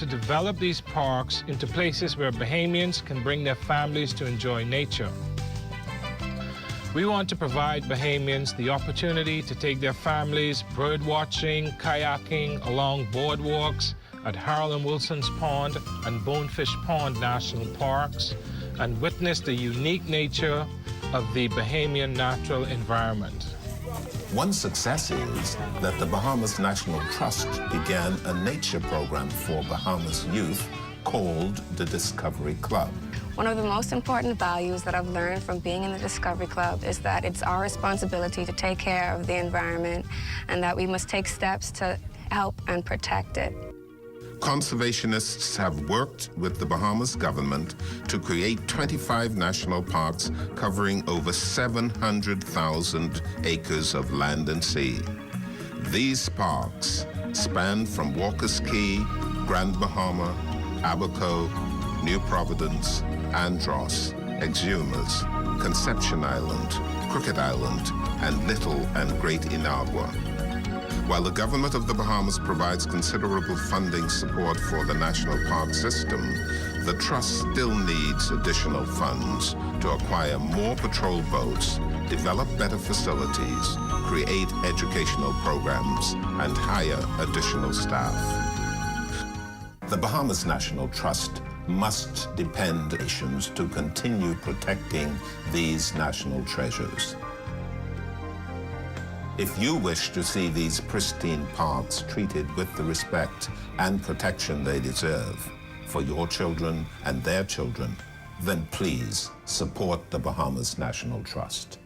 to develop these parks into places where Bahamians can bring their families to enjoy nature. We want to provide Bahamians the opportunity to take their families bird watching, kayaking along boardwalks at Harold and Wilson's Pond and Bonefish Pond National Parks and witness the unique nature of the Bahamian natural environment. One success is that the Bahamas National Trust began a nature program for Bahamas youth called the Discovery Club. One of the most important values that I've learned from being in the Discovery Club is that it's our responsibility to take care of the environment and that we must take steps to help and protect it. Conservationists have worked with the Bahamas government to create 25 national parks covering over 700,000 acres of land and sea. These parks span from Walker's Key, Grand Bahama, Abaco, New Providence, Andros, Exumas, Conception Island, Crooked Island, and Little and Great Inagua. While the government of the Bahamas provides considerable funding support for the national park system, the trust still needs additional funds to acquire more patrol boats, develop better facilities, create educational programs, and hire additional staff. The Bahamas National Trust must depend on nations to continue protecting these national treasures. If you wish to see these pristine parks treated with the respect and protection they deserve for your children and their children, then please support the Bahamas National Trust.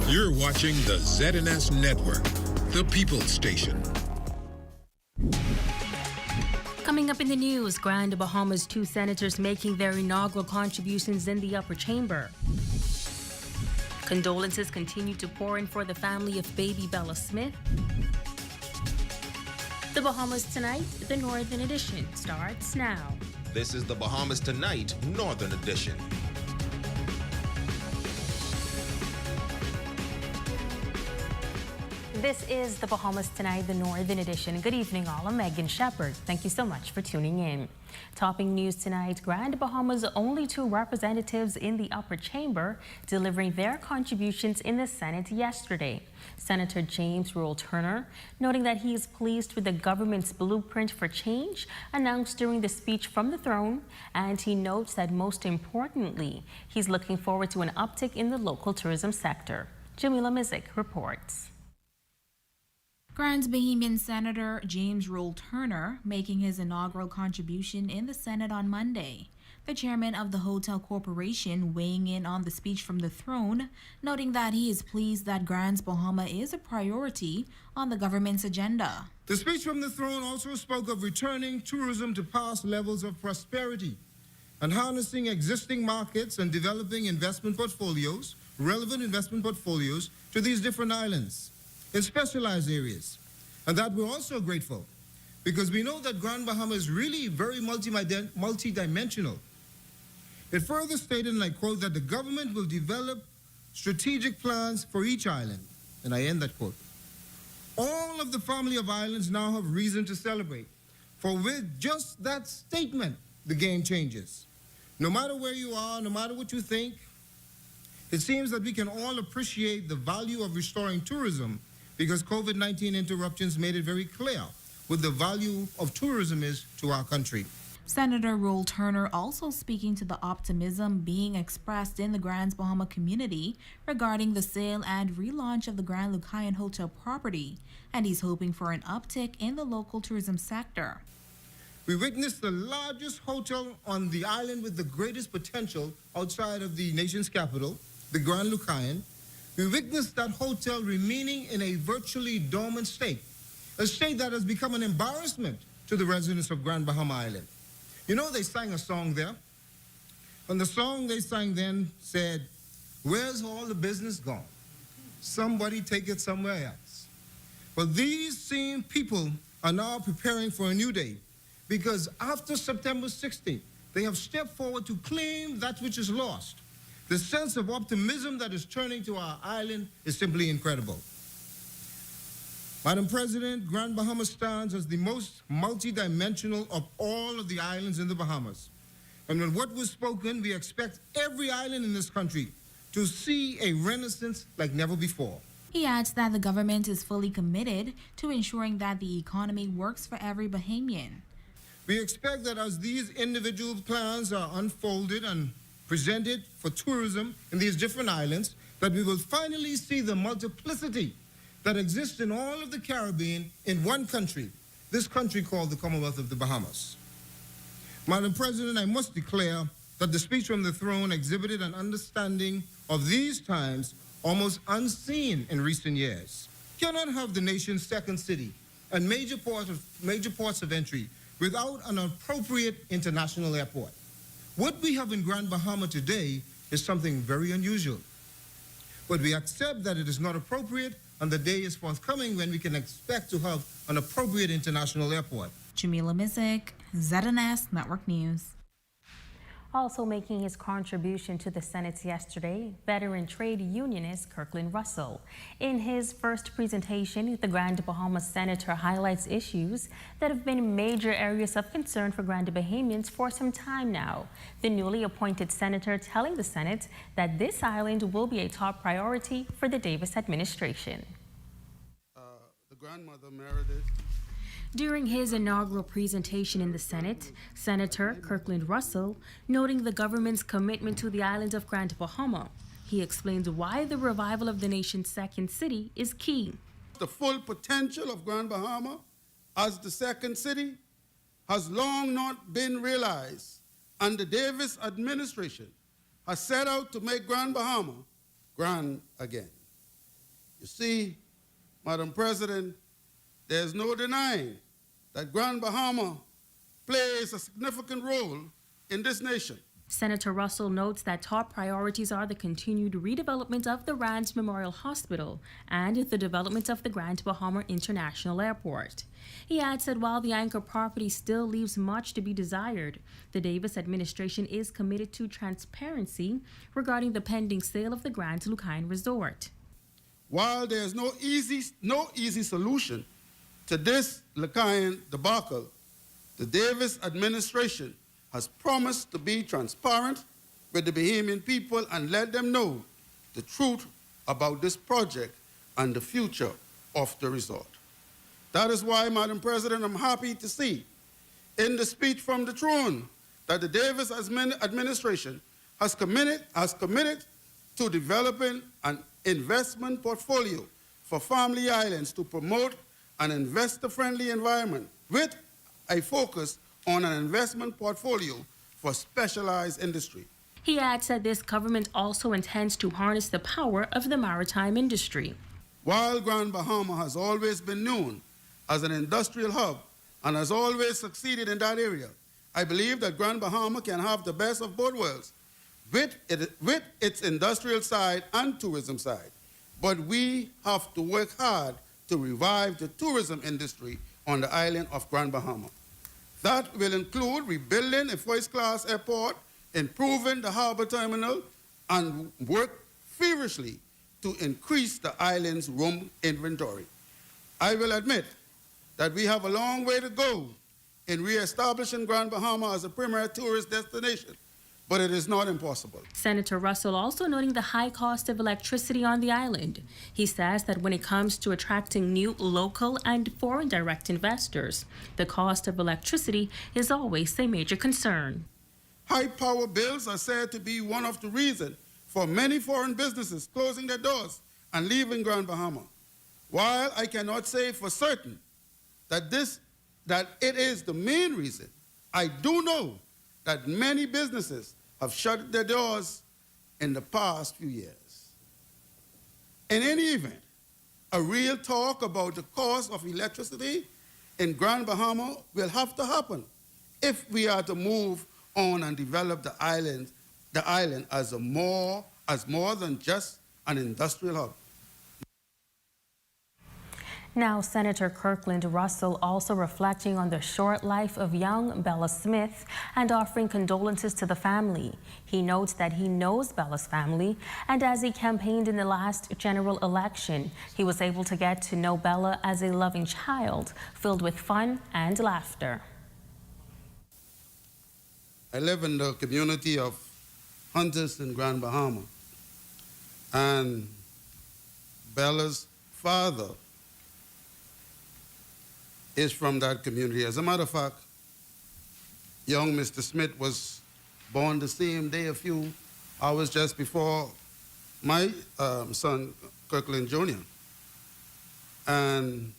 You're watching the ZNS Network, the People's Station. Coming up in the news, Grand Bahama's 2 senators making their inaugural contributions in the upper chamber. Condolences continue to pour in for the family of baby Bella Smith. The Bahamas Tonight, the Northern Edition, starts now. This is the Bahamas Tonight, Northern Edition. This is the Bahamas Tonight, the Northern Edition. Good evening, all. I'm Megan Shepard. Thank you so much for tuning in. Topping news tonight, Grand Bahama's only 2 representatives in the upper chamber delivering their contributions in the Senate yesterday. Senator James Rule Turner, noting that he is pleased with the government's blueprint for change announced during the speech from the throne, and he notes that most importantly, he's looking forward to an uptick in the local tourism sector. Jamila Mizik reports. Grand Bahamian Senator James Rule Turner making his inaugural contribution in the Senate on Monday. The chairman of the Hotel Corporation weighing in on the speech from the throne, noting that he is pleased that Grand Bahama is a priority on the government's agenda. The speech from the throne also spoke of returning tourism to past levels of prosperity and harnessing existing markets and developing investment portfolios, relevant investment portfolios to these different islands in specialized areas. And that we're also grateful because we know that Grand Bahama is really very multidimensional. It further stated, and I quote, that the government will develop strategic plans for each island. And I end that quote. All of the family of islands now have reason to celebrate, for with just that statement, the game changes. No matter where you are, no matter what you think, it seems that we can all appreciate the value of restoring tourism because COVID-19 interruptions made it very clear what the value of tourism is to our country. Senator Rule Turner also speaking to the optimism being expressed in the Grand Bahama community regarding the sale and relaunch of the Grand Lucayan Hotel property, and he's hoping for an uptick in the local tourism sector. We witnessed the largest hotel on the island with the greatest potential outside of the nation's capital, the Grand Lucayan. We witnessed that hotel remaining in a virtually dormant state, a state that has become an embarrassment to the residents of Grand Bahama Island. You know, they sang a song there, and the song they sang then said, "Where's all the business gone? Somebody take it somewhere else." But these same people are now preparing for a new day, because after September 16th, they have stepped forward to claim that which is lost. The sense of optimism that is turning to our island is simply incredible. Madam President, Grand Bahama stands as the most multidimensional of all of the islands in the Bahamas. And with what was spoken, we expect every island in this country to see a renaissance like never before. He adds that the government is fully committed to ensuring that the economy works for every Bahamian. We expect that as these individual plans are unfolded and presented for tourism in these different islands, that we will finally see the multiplicity that exists in all of the Caribbean in one country, this country called the Commonwealth of the Bahamas. Madam President, I must declare that the speech from the throne exhibited an understanding of these times almost unseen in recent years. You cannot have the nation's second city and major ports of entry without an appropriate international airport. What we have in Grand Bahama today is something very unusual. But we accept that it is not appropriate, and the day is forthcoming when we can expect to have an appropriate international airport. Jamila Mizik, ZNS Network News. Also making his contribution to the Senate yesterday, veteran trade unionist Kirkland Russell. In his first presentation, the Grand Bahama Senator highlights issues that have been major areas of concern for Grand Bahamians for some time now. The newly appointed senator telling the Senate that this island will be a top priority for the Davis administration. The grandmother Meredith. During his inaugural presentation in the Senate, Senator Kirkland Russell, noting the government's commitment to the island of Grand Bahama, he explains why the revival of the nation's second city is key. The full potential of Grand Bahama as the second city has long not been realized, and the Davis administration has set out to make Grand Bahama grand again. You see, Madam President, there's no denying that Grand Bahama plays a significant role in this nation. Senator Russell notes that top priorities are the continued redevelopment of the Rands Memorial Hospital and the development of the Grand Bahama International Airport. He adds that while the anchor property still leaves much to be desired, the Davis administration is committed to transparency regarding the pending sale of the Grand Lucayan Resort. While there's no easy solution to this Lucayan debacle, the Davis administration has promised to be transparent with the Bahamian people and let them know the truth about this project and the future of the resort. That is why, Madam President, I'm happy to see in the speech from the throne that the Davis administration has committed to developing an investment portfolio for family islands to promote an investor-friendly environment with a focus on an investment portfolio for specialized industry. He adds that this government also intends to harness the power of the maritime industry. While Grand Bahama has always been known as an industrial hub and has always succeeded in that area, I believe that Grand Bahama can have the best of both worlds with its industrial side and tourism side. But we have to work hard to revive the tourism industry on the island of Grand Bahama. That will include rebuilding a first-class airport, improving the harbor terminal, and work feverishly to increase the island's room inventory. I will admit that we have a long way to go in re-establishing Grand Bahama as a premier tourist destination, but it is not impossible. Senator Russell also noting the high cost of electricity on the island. He says that when it comes to attracting new local and foreign direct investors, the cost of electricity is always a major concern. High power bills are said to be one of the reasons for many foreign businesses closing their doors and leaving Grand Bahama. While I cannot say for certain that this that it is the main reason. I do know that many businesses have shut their doors in the past few years. In any event, a real talk about the cost of electricity in Grand Bahama will have to happen if we are to move on and develop the island as more than just an industrial hub. Now, Senator Kirkland Russell also reflecting on the short life of young Bella Smith and offering condolences to the family. He notes that he knows Bella's family, and as he campaigned in the last general election, he was able to get to know Bella as a loving child, filled with fun and laughter. I live in the community of Hunters in Grand Bahama, and Bella's father is from that community. As a matter of fact, young Mr. Smith was born the same day, a few hours just before my son, Kirkland Jr. And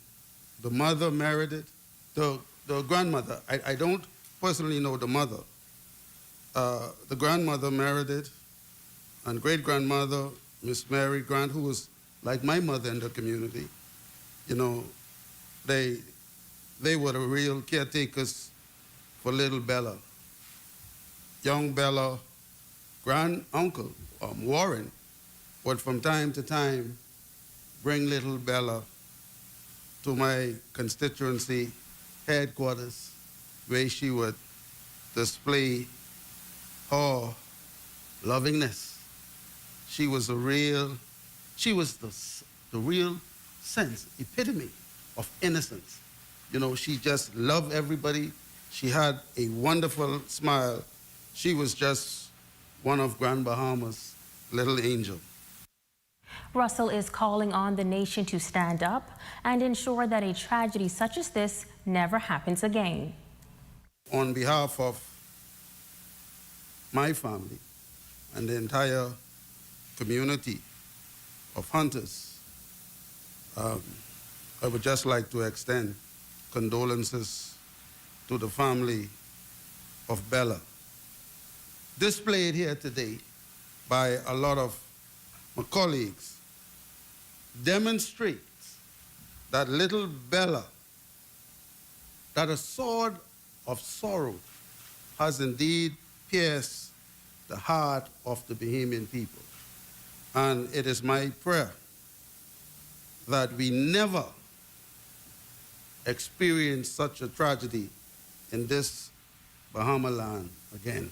the mother married it, the grandmother, I don't personally know the mother. The grandmother married it, and great-grandmother, Miss Mary Grant, who was like my mother in the community, you know, they were the real caretakers for little Bella. Young Bella, grand-uncle, Warren, would from time to time bring little Bella to my constituency headquarters, where she would display her lovingness. She was the real sense, epitome of innocence. You know, she just loved everybody. She had a wonderful smile. She was just one of Grand Bahama's little angel. Russell is calling on the nation to stand up and ensure that a tragedy such as this never happens again. On behalf of my family and the entire community of hunters, I would just like to extend condolences to the family of Bella. Displayed here today by a lot of my colleagues demonstrates that little Bella, that a sword of sorrow has indeed pierced the heart of the Bahamian people. And it is my prayer that we never experience such a tragedy in this Bahama land again.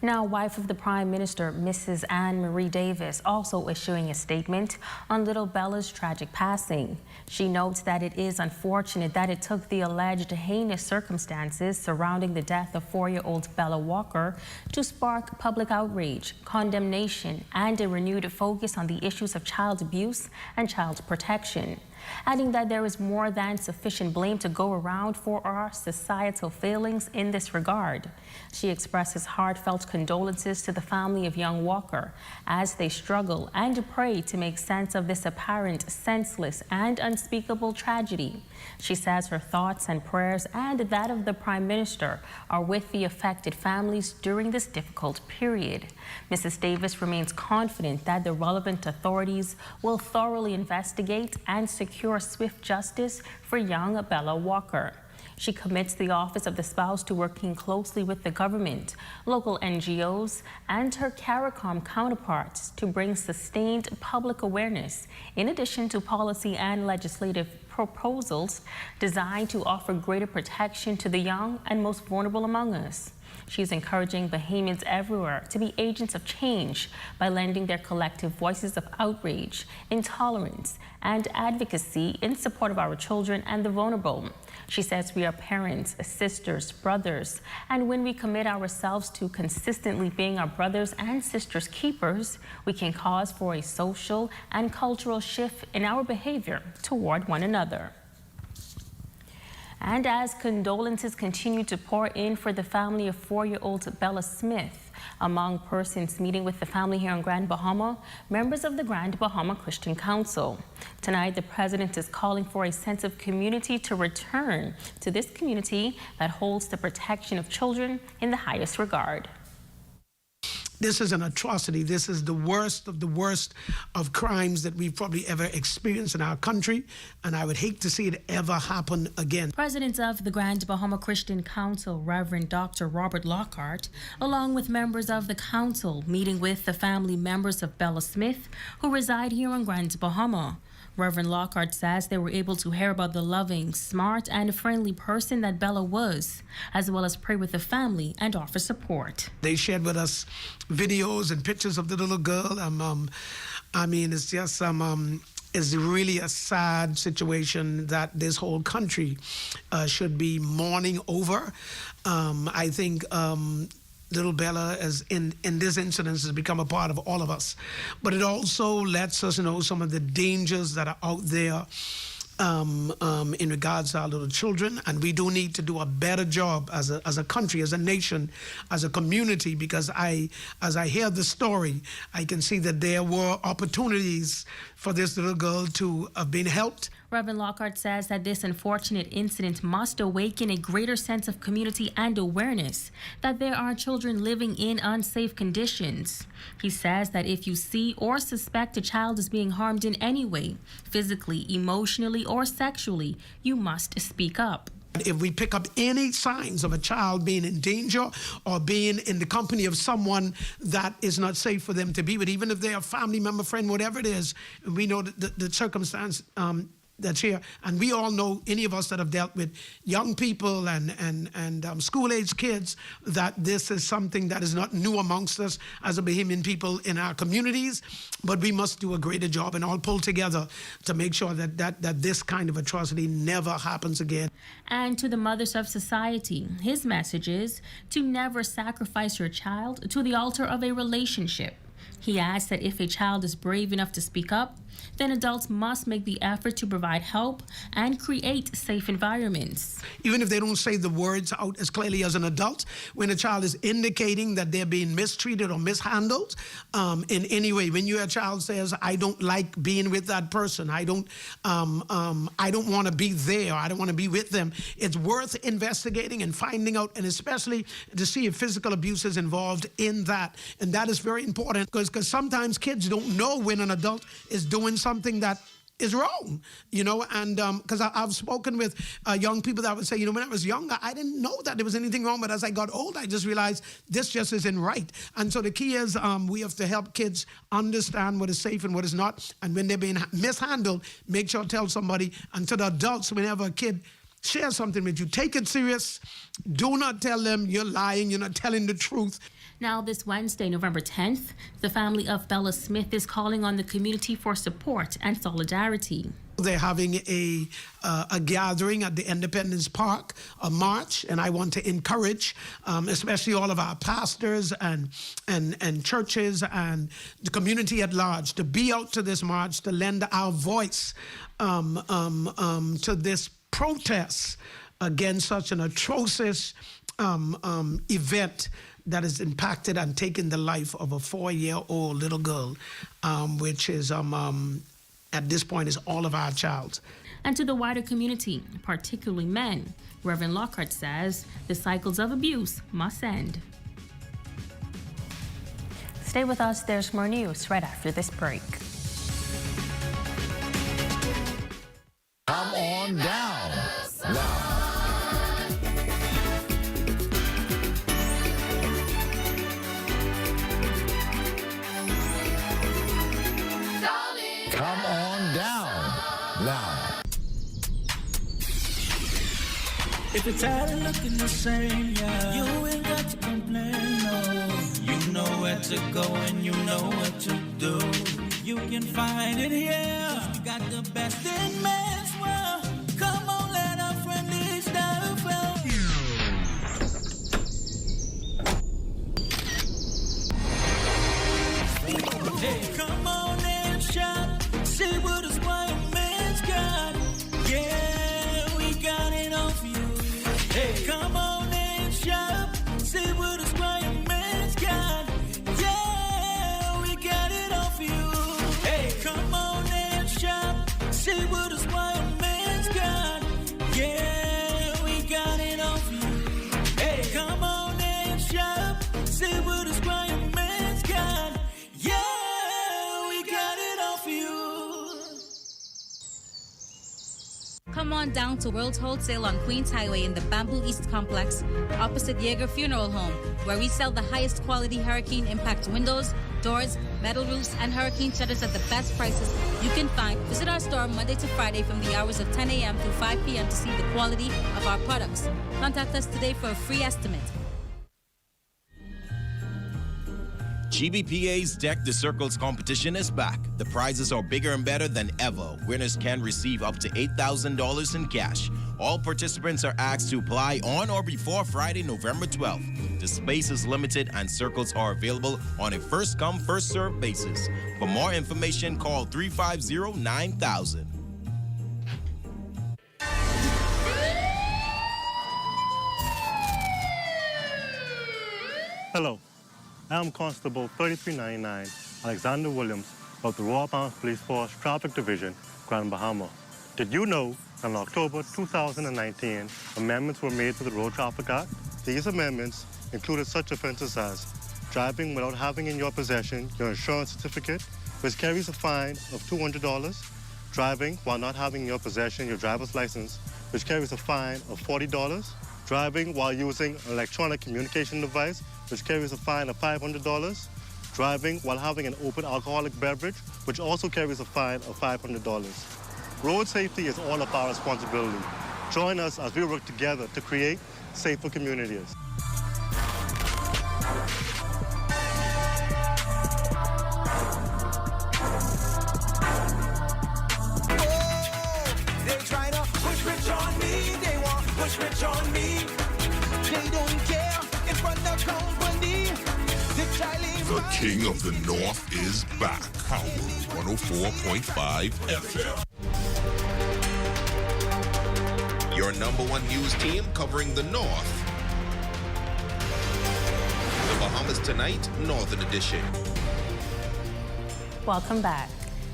Now, wife of the Prime Minister, Mrs. Anne Marie Davis, also issuing a statement on little Bella's tragic passing. She notes that it is unfortunate that it took the alleged heinous circumstances surrounding the death of 4-year-old Bella Walker to spark public outrage, condemnation, and a renewed focus on the issues of child abuse and child protection, adding that there is more than sufficient blame to go around for our societal failings in this regard. She expresses heartfelt condolences to the family of young Walker as they struggle and pray to make sense of this apparent, senseless, and unspeakable tragedy. She says her thoughts and prayers and that of the Prime Minister are with the affected families during this difficult period. Mrs. Davis remains confident that the relevant authorities will thoroughly investigate and secure swift justice for young Bella Walker. She commits the Office of the Spouse to working closely with the government, local NGOs, and her CARICOM counterparts to bring sustained public awareness, in addition to policy and legislative proposals designed to offer greater protection to the young and most vulnerable among us. She's encouraging Bahamians everywhere to be agents of change by lending their collective voices of outrage, intolerance, and advocacy in support of our children and the vulnerable. She says we are parents, sisters, brothers, and when we commit ourselves to consistently being our brothers and sisters' keepers, we can cause for a social and cultural shift in our behavior toward one another. And as condolences continue to pour in for the family of 4-year-old Bella Smith, Among persons meeting with the family here in Grand Bahama, members of the Grand Bahama Christian Council. Tonight, the president is calling for a sense of community to return to this community that holds the protection of children in the highest regard. This is an atrocity. This is the worst of crimes that we've probably ever experienced in our country, and I would hate to see it ever happen again. President of the Grand Bahama Christian Council, Reverend Dr. Robert Lockhart, along with members of the council, meeting with the family members of Bella Smith, who reside here in Grand Bahama. Reverend Lockhart says they were able to hear about the loving, smart, and friendly person that Bella was, as well as pray with the family and offer support. They shared with us videos and pictures of the little girl. I mean, it's just it's really a sad situation that this whole country should be mourning over. I think little Bella is in this incident has become a part of all of us, but it also lets us know some of the dangers that are out there in regards to our little children, and we do need to do a better job as a country, as a nation, as a community, because as I hear the story, I can see that there were opportunities for this little girl to have been helped. Reverend Lockhart says that this unfortunate incident must awaken a greater sense of community and awareness that there are children living in unsafe conditions. He says that if you see or suspect a child is being harmed in any way, physically, emotionally, or sexually, you must speak up. If we pick up any signs of a child being in danger or being in the company of someone that is not safe for them to be with, even if they're a family member, friend, whatever it is, we know the circumstance that's here, and we all know, any of us that have dealt with young people and school-age kids, that this is something that is not new amongst us as a Bahamian people in our communities, but we must do a greater job and all pull together to make sure that this kind of atrocity never happens again. And to the mothers of society, his message is to never sacrifice your child to the altar of a relationship. He adds that if a child is brave enough to speak up, then adults must make the effort to provide help and create safe environments. Even if they don't say the words out as clearly as an adult, when a child is indicating that they're being mistreated or mishandled in any way, when your child says, I don't like being with that person, I don't want to be there, I don't want to be with them, it's worth investigating and finding out, and especially to see if physical abuse is involved in that. And that is very important, because sometimes kids don't know when an adult is doing something that is wrong, you know, and because I've spoken with young people that would say, you know, when I was younger, I didn't know that there was anything wrong, but as I got older, I just realized this just isn't right. And so the key is we have to help kids understand what is safe and what is not, and when they're being mishandled, make sure to tell somebody. And to the adults, whenever a kid shares something with you, take it serious. Do not tell them you're lying, you're not telling the truth. Now, this Wednesday, November 10th, the family of Bella Smith is calling on the community for support and solidarity. They're having a gathering at the Independence Park, a march, and I want to encourage, especially all of our pastors and churches and the community at large, to be out to this march, to lend our voice to this protest against such an atrocious event that has impacted and taken the life of a 4-year-old little girl, which is, at this point, is all of our child. And to the wider community, particularly men, Reverend Lockhart says the cycles of abuse must end. Stay with us. There's more news right after this break. Come on down. Now. Come on down now. If you're tired of looking the same, yeah, you ain't got to complain, no. You know where to go and you know what to do. You can find it here. We got the best in men's world. Come on, let our friendly style flow. Hey, come on and shop. See what a squire man's got. Yeah, we got it all for you. Hey, come on and shop. See what a squire man's got. come on down to World Wholesale on Queens Highway in the Bamboo East Complex, opposite Yeager Funeral Home, where we sell the highest quality hurricane impact windows, doors, metal roofs, and hurricane shutters at the best prices you can find. Visit our store Monday to Friday from the hours of 10 a.m. to 5 p.m. to see the quality of our products. Contact us today for a free estimate. GBPA's Deck the Circles competition is back. The prizes are bigger and better than ever. Winners can receive up to $8,000 in cash. All participants are asked to apply on or before Friday, November 12th. The space is limited and circles are available on a first-come, first-served basis. For more information, call 350-9000. Hello. I'm Constable 3399 Alexander Williams of the Royal Palms Police Force Traffic Division, Grand Bahama. Did you know that in October 2019, amendments were made to the Road Traffic Act? These amendments included such offenses as driving without having in your possession your insurance certificate, which carries a fine of $200, driving while not having in your possession your driver's license, which carries a fine of $40, driving while using an electronic communication device, which carries a fine of $500, driving while having an open alcoholic beverage, which also carries a fine of $500. Road safety is all of our responsibility. Join us as we work together to create safer communities. They try to push rich on me, they want push rich on me. They don't care in front of company. The King of the North is back. Power 104.5 FM. Your #1 news team covering the North. The Bahamas Tonight, Northern Edition. Welcome back.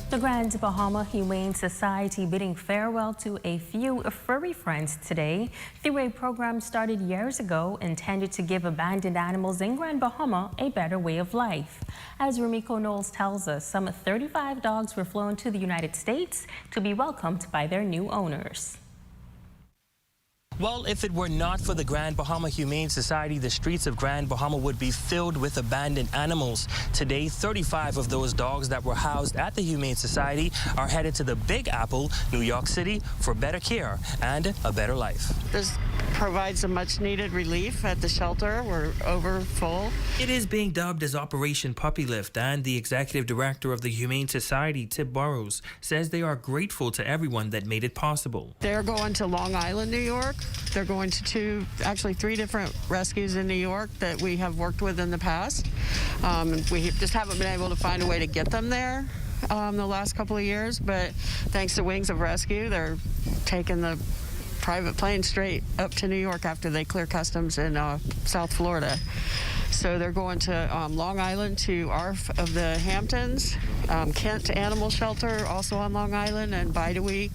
The Grand Bahama Humane Society bidding farewell to a few furry friends today through a program started years ago intended to give abandoned animals in Grand Bahama a better way of life. As Ramiko Knowles tells us, some 35 dogs were flown to the United States to be welcomed by their new owners. Well, if it were not for the Grand Bahama Humane Society, the streets of Grand Bahama would be filled with abandoned animals. Today, 35 of those dogs that were housed at the Humane Society are headed to the Big Apple, New York City, for better care and a better life. This provides a much-needed relief at the shelter. We're over full. It is being dubbed as Operation Puppy Lift, and the executive director of the Humane Society, Tip Burrows, says they are grateful to everyone that made it possible. They're going to Long Island, New York. They're going to three different rescues in New York that we have worked with in the past. We just haven't been able to find a way to get them there the last couple of years, but thanks to Wings of Rescue, they're taking the private plane straight up to New York after they clear customs in South Florida. So they're going to Long Island to ARF of the Hamptons, Kent Animal Shelter, also on Long Island, and Bidewee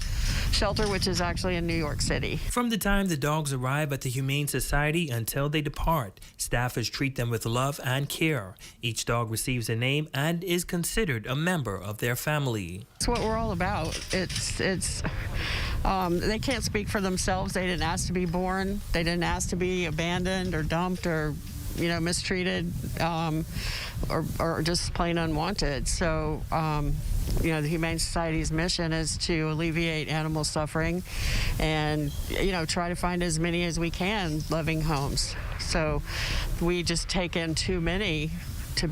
Shelter, which is actually in New York City. From the time the dogs arrive at the Humane Society until they depart, staffers treat them with love and care. Each dog receives a name and is considered a member of their family. It's what we're all about. They can't speak for themselves. They didn't ask to be born. They didn't ask to be abandoned or dumped or mistreated or just plain unwanted. So, the Humane Society's mission is to alleviate animal suffering and, try to find as many as we can loving homes. So we just take in too many to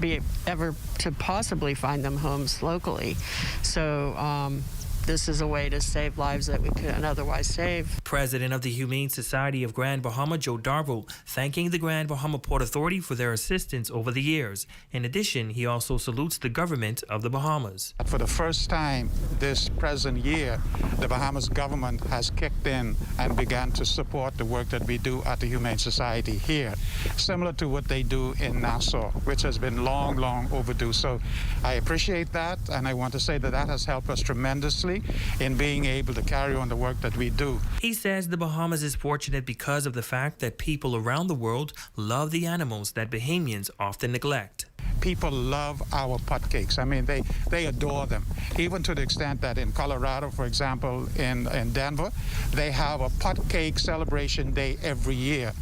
possibly find them homes locally. So, this is a way to save lives that we couldn't otherwise save. President of the Humane Society of Grand Bahama, Joe Darville, thanking the Grand Bahama Port Authority for their assistance over the years. In addition, he also salutes the government of the Bahamas. For the first time this present year, the Bahamas government has kicked in and began to support the work that we do at the Humane Society here, similar to what they do in Nassau, which has been long, long overdue. So I appreciate that, and I want to say that has helped us tremendously in being able to carry on the work that we do. He says the Bahamas is fortunate because of the fact that people around the world love the animals that Bahamians often neglect. people love our pot cakes. I mean, they adore them, even to the extent that in Colorado, for example, in Denver, they have a pot cake celebration day every year.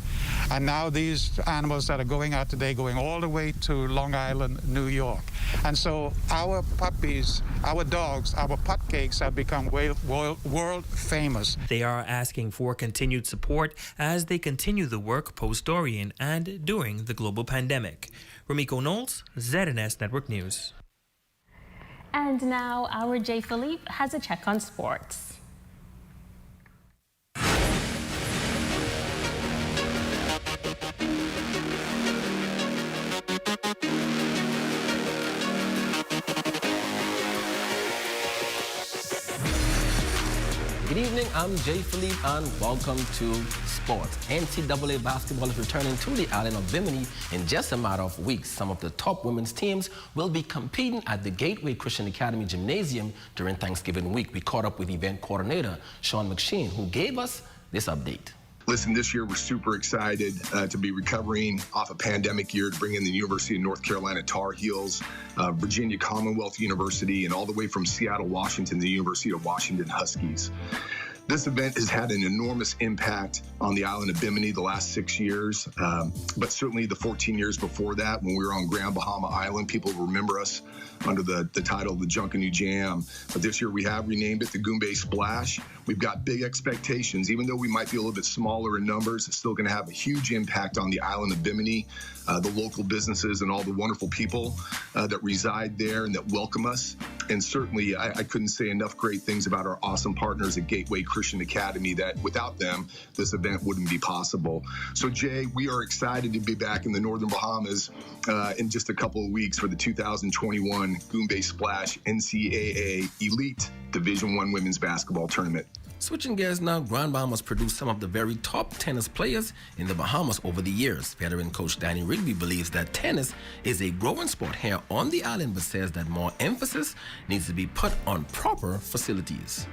And now these animals that are going out today, going all the way to Long Island, New York. And so our puppies, our dogs, our pot cakes have become world famous. They are asking for continued support as they continue the work post-Dorian and during the global pandemic. Ramiko Knowles, ZNS Network News. And now our Jay Philippe has a check on sports. Good evening, I'm Jay Philippe and welcome to Sports. NCAA basketball is returning to the island of Bimini in just a matter of weeks. Some of the top women's teams will be competing at the Gateway Christian Academy Gymnasium during Thanksgiving week. We caught up with event coordinator Sean McShane, who gave us this update. Listen, this year we're super excited to be recovering off a pandemic year to bring in the University of North Carolina Tar Heels, Virginia Commonwealth University, and all the way from Seattle, Washington, the University of Washington Huskies. This event has had an enormous impact on the island of Bimini the last 6 years, but certainly the 14 years before that when we were on Grand Bahama Island. People remember us under the title the Junkanoo Jam. But this year we have renamed it the Goombay Splash. We've got big expectations. Even though we might be a little bit smaller in numbers, it's still going to have a huge impact on the island of Bimini, the local businesses and all the wonderful people that reside there and that welcome us. And certainly I couldn't say enough great things about our awesome partners at Gateway Christian Academy that without them, this event wouldn't be possible. So Jay, we are excited to be back in the Northern Bahamas in just a couple of weeks for the 2021 Goombay Splash NCAA Elite Division I Women's Basketball Tournament. Switching gears now, Grand Bahamas produced some of the very top tennis players in the Bahamas over the years. Veteran coach Danny Rigby believes that tennis is a growing sport here on the island, but says that more emphasis needs to be put on proper facilities.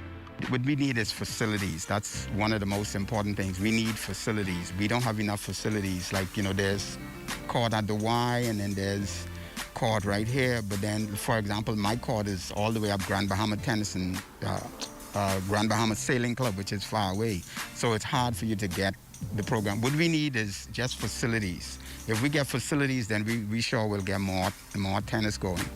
What we need is facilities. That's one of the most important things. We need facilities. We don't have enough facilities. Like, you know, there's court at the Y and then there's court right here. But then, for example, my court is all the way up Grand Bahama Tennis and Grand Bahama Sailing Club, which is far away. So it's hard for you to get the program. What we need is just facilities. If we get facilities, then we sure will get more tennis going.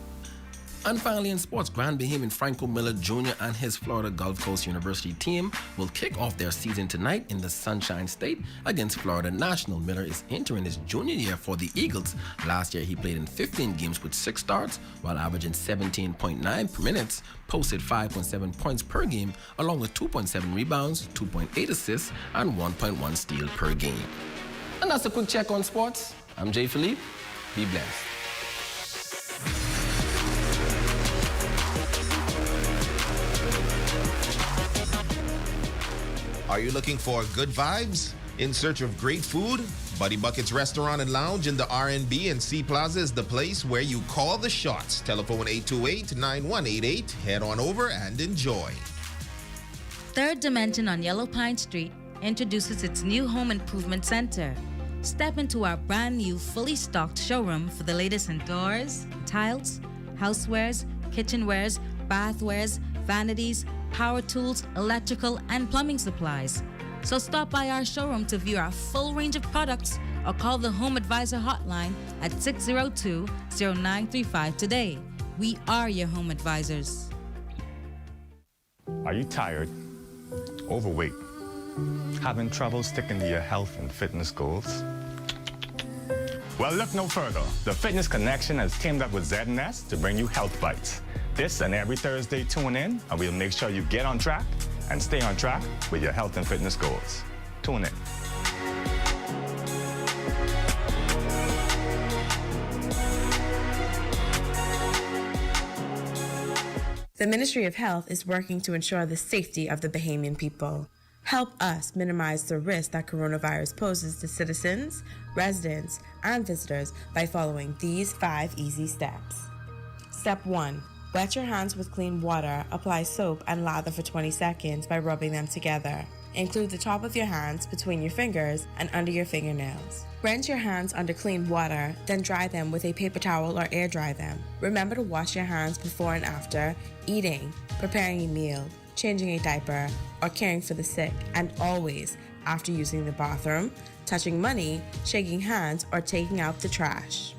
And finally in sports, Grand Bahamian Franco Miller Jr. and his Florida Gulf Coast University team will kick off their season tonight in the Sunshine State against Florida National. Miller is entering his junior year for the Eagles. Last year he played in 15 games with 6 starts while averaging 17.9 minutes, posted 5.7 points per game along with 2.7 rebounds, 2.8 assists, and 1.1 steal per game. And that's a quick check on sports. I'm Jay Philippe. Be blessed. Are you looking for good vibes? In search of great food? Buddy Bucket's Restaurant and Lounge in the R&B and C Plaza is the place where you call the shots. Telephone 828-9188. Head on over and enjoy. Third Dimension on Yellow Pine Street introduces its new home improvement center. Step into our brand new, fully stocked showroom for the latest in doors, tiles, housewares, kitchenwares, bathwares, vanities, power tools, electrical, and plumbing supplies. So stop by our showroom to view our full range of products or call the Home Advisor hotline at 602-0935 today. We are your home advisors. Are you tired, overweight, having trouble sticking to your health and fitness goals? Well, look no further. The Fitness Connection has teamed up with ZNS to bring you Health Bites. This and every Thursday, tune in, and we'll make sure you get on track and stay on track with your health and fitness goals. Tune in. The Ministry of Health is working to ensure the safety of the Bahamian people. Help us minimize the risk that coronavirus poses to citizens, residents, and visitors by following these 5 easy steps. Step 1. Wet your hands with clean water, apply soap and lather for 20 seconds by rubbing them together. Include the top of your hands between your fingers and under your fingernails. Rinse your hands under clean water, then dry them with a paper towel or air dry them. Remember to wash your hands before and after eating, preparing a meal, changing a diaper, or caring for the sick, and always after using the bathroom, touching money, shaking hands, or taking out the trash.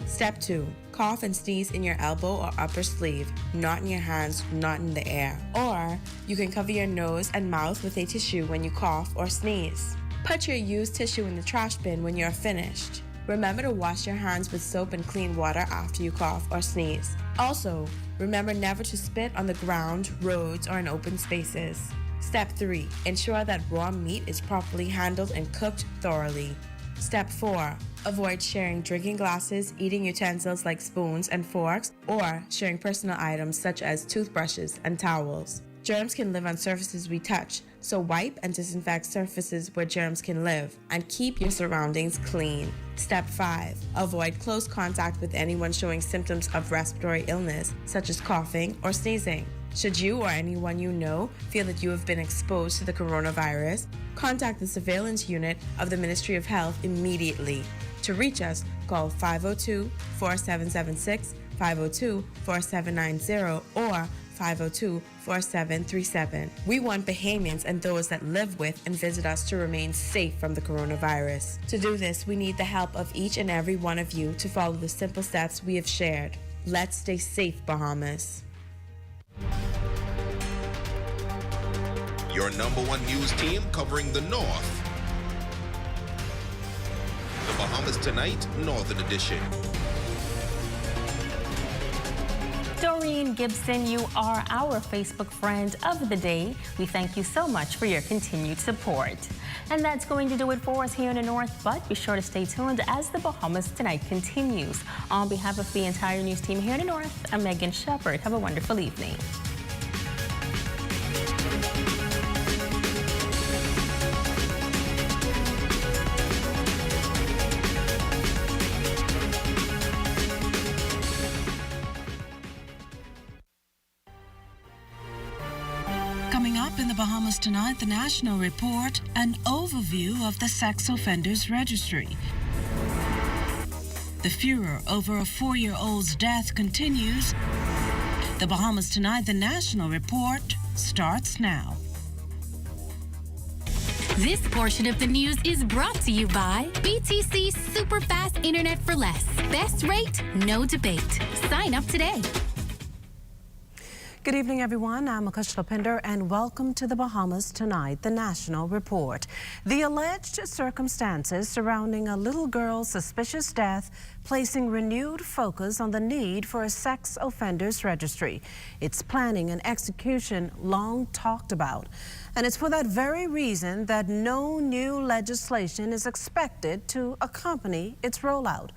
Step 2. Cough and sneeze in your elbow or upper sleeve, not in your hands, not in the air. Or you can cover your nose and mouth with a tissue when you cough or sneeze. Put your used tissue in the trash bin when you're finished. Remember to wash your hands with soap and clean water after you cough or sneeze. Also, remember never to spit on the ground, roads, or in open spaces. Step 3. Ensure that raw meat is properly handled and cooked thoroughly. Step 4. Avoid sharing drinking glasses, eating utensils like spoons and forks, or sharing personal items such as toothbrushes and towels. Germs can live on surfaces we touch, so wipe and disinfect surfaces where germs can live, and keep your surroundings clean. Step 5. Avoid close contact with anyone showing symptoms of respiratory illness, such as coughing or sneezing. Should you or anyone you know feel that you have been exposed to the coronavirus, contact the surveillance unit of the Ministry of Health immediately. To reach us, call 502-4776, 502-4790, or 502-4737. We want Bahamians and those that live with and visit us to remain safe from the coronavirus. To do this, we need the help of each and every one of you to follow the simple steps we have shared. Let's stay safe, Bahamas. Your #1 news team covering the North. The Bahamas Tonight, Northern Edition. Doreen Gibson, you are our Facebook friend of the day. We thank you so much for your continued support. And that's going to do it for us here in the North, but be sure to stay tuned as the Bahamas Tonight continues. On behalf of the entire news team here in the North, I'm Megan Shepard. Have a wonderful evening. Coming up in the Bahamas Tonight, the National Report, an overview of the Sex Offenders Registry. The furor over a 4-year-old's death continues. The Bahamas Tonight, the National Report, starts now. This portion of the news is brought to you by BTC Super Fast Internet for Less. Best rate, no debate. Sign up today. Good evening, everyone. I'm Akush Lapinder, and welcome to the Bahamas Tonight, the National Report. The alleged circumstances surrounding a little girl's suspicious death placing renewed focus on the need for a sex offenders registry. Its planning and execution long talked about. And it's for that very reason that no new legislation is expected to accompany its rollout.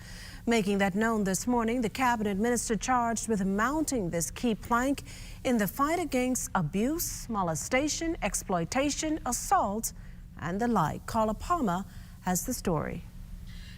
Making that known this morning, the cabinet minister charged with mounting this key plank in the fight against abuse, molestation, exploitation, assault, and the like. Carla Palmer has the story.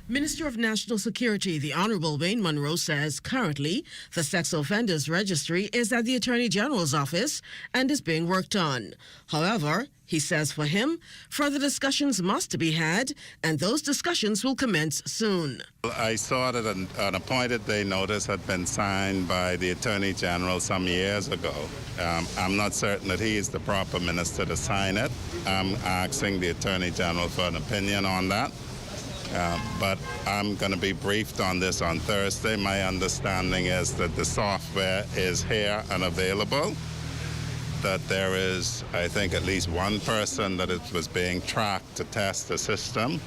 Minister of National Security, the Honorable Wayne Monroe, says currently the Sex Offenders Registry is at the Attorney General's office and is being worked on. However, he says for him, further discussions must be had, and those discussions will commence soon. I saw that an appointed day notice had been signed by the Attorney General some years ago. I'm not certain that he is the proper minister to sign it. I'm asking the Attorney General for an opinion on that. But I'm going to be briefed on this on Thursday. My understanding is that the software is here and available, that there is, I think, at least one person that it was being tracked to test the system,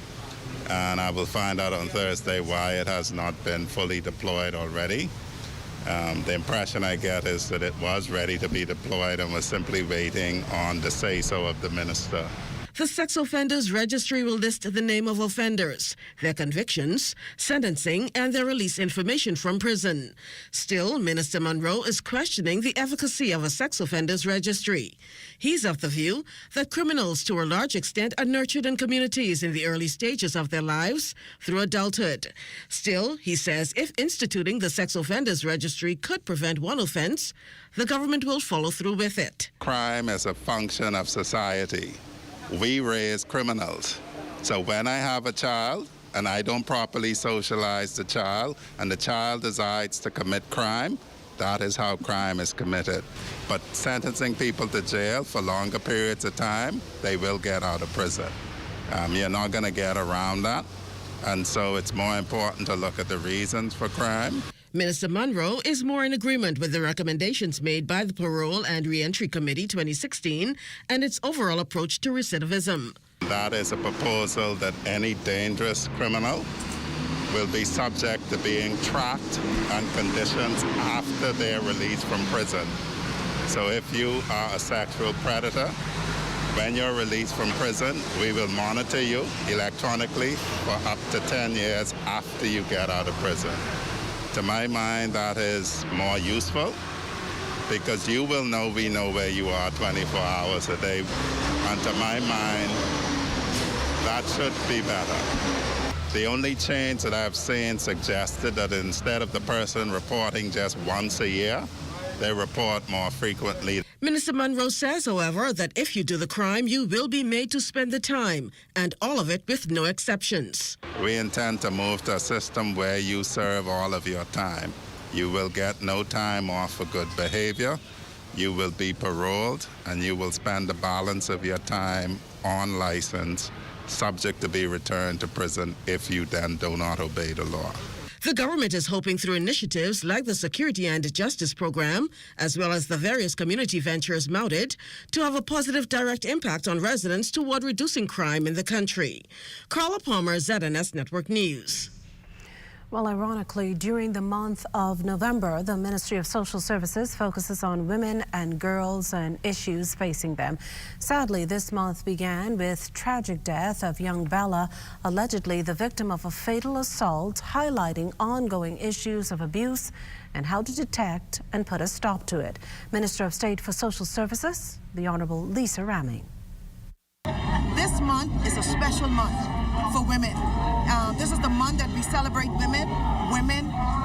and I will find out on Thursday why it has not been fully deployed already. The impression I get is that it was ready to be deployed and was simply waiting on the say-so of the minister. The Sex Offenders Registry will list the name of offenders, their convictions, sentencing, and their release information from prison. Still, Minister Monroe is questioning the efficacy of a Sex Offenders Registry. He's of the view that criminals, to a large extent, are nurtured in communities in the early stages of their lives through adulthood. Still, he says if instituting the Sex Offenders Registry could prevent one offense, the government will follow through with it. Crime is a function of society. we raise criminals. So when I have a child and I don't properly socialize the child and the child decides to commit crime, that is how crime is committed. But sentencing people to jail for longer periods of time, they will get out of prison. You're not going to get around that. And so it's more important to look at the reasons for crime. Minister Monroe is more in agreement with the recommendations made by the Parole and Reentry Committee 2016 and its overall approach to recidivism. That is a proposal that any dangerous criminal will be subject to being tracked on conditions after they're released from prison. So if you are a sexual predator, when you're released from prison, we will monitor you electronically for up to 10 years after you get out of prison. To my mind, that is more useful because you will know we know where you are 24 hours a day. And to my mind, that should be better. The only change that I've seen suggested that instead of the person reporting just once a year, they report more frequently. Minister Monroe says, however, that if you do the crime, you will be made to spend the time, and all of it with no exceptions. We intend to move to a system where you serve all of your time. You will get no time off for good behavior. You will be paroled, and you will spend the balance of your time on license, subject to be returned to prison if you then do not obey the law. The government is hoping through initiatives like the Security and Justice Program, as well as the various community ventures mounted, to have a positive direct impact on residents toward reducing crime in the country. Carla Palmer, ZNS Network News. Well, ironically, during the month of November, the Ministry of Social Services focuses on women and girls and issues facing them. Sadly, this month began with tragic death of young Bella, allegedly the victim of a fatal assault, highlighting ongoing issues of abuse and how to detect and put a stop to it. Minister of State for Social Services, the Honorable Lisa Raming. This month is a special month for women. This is the month that we celebrate women,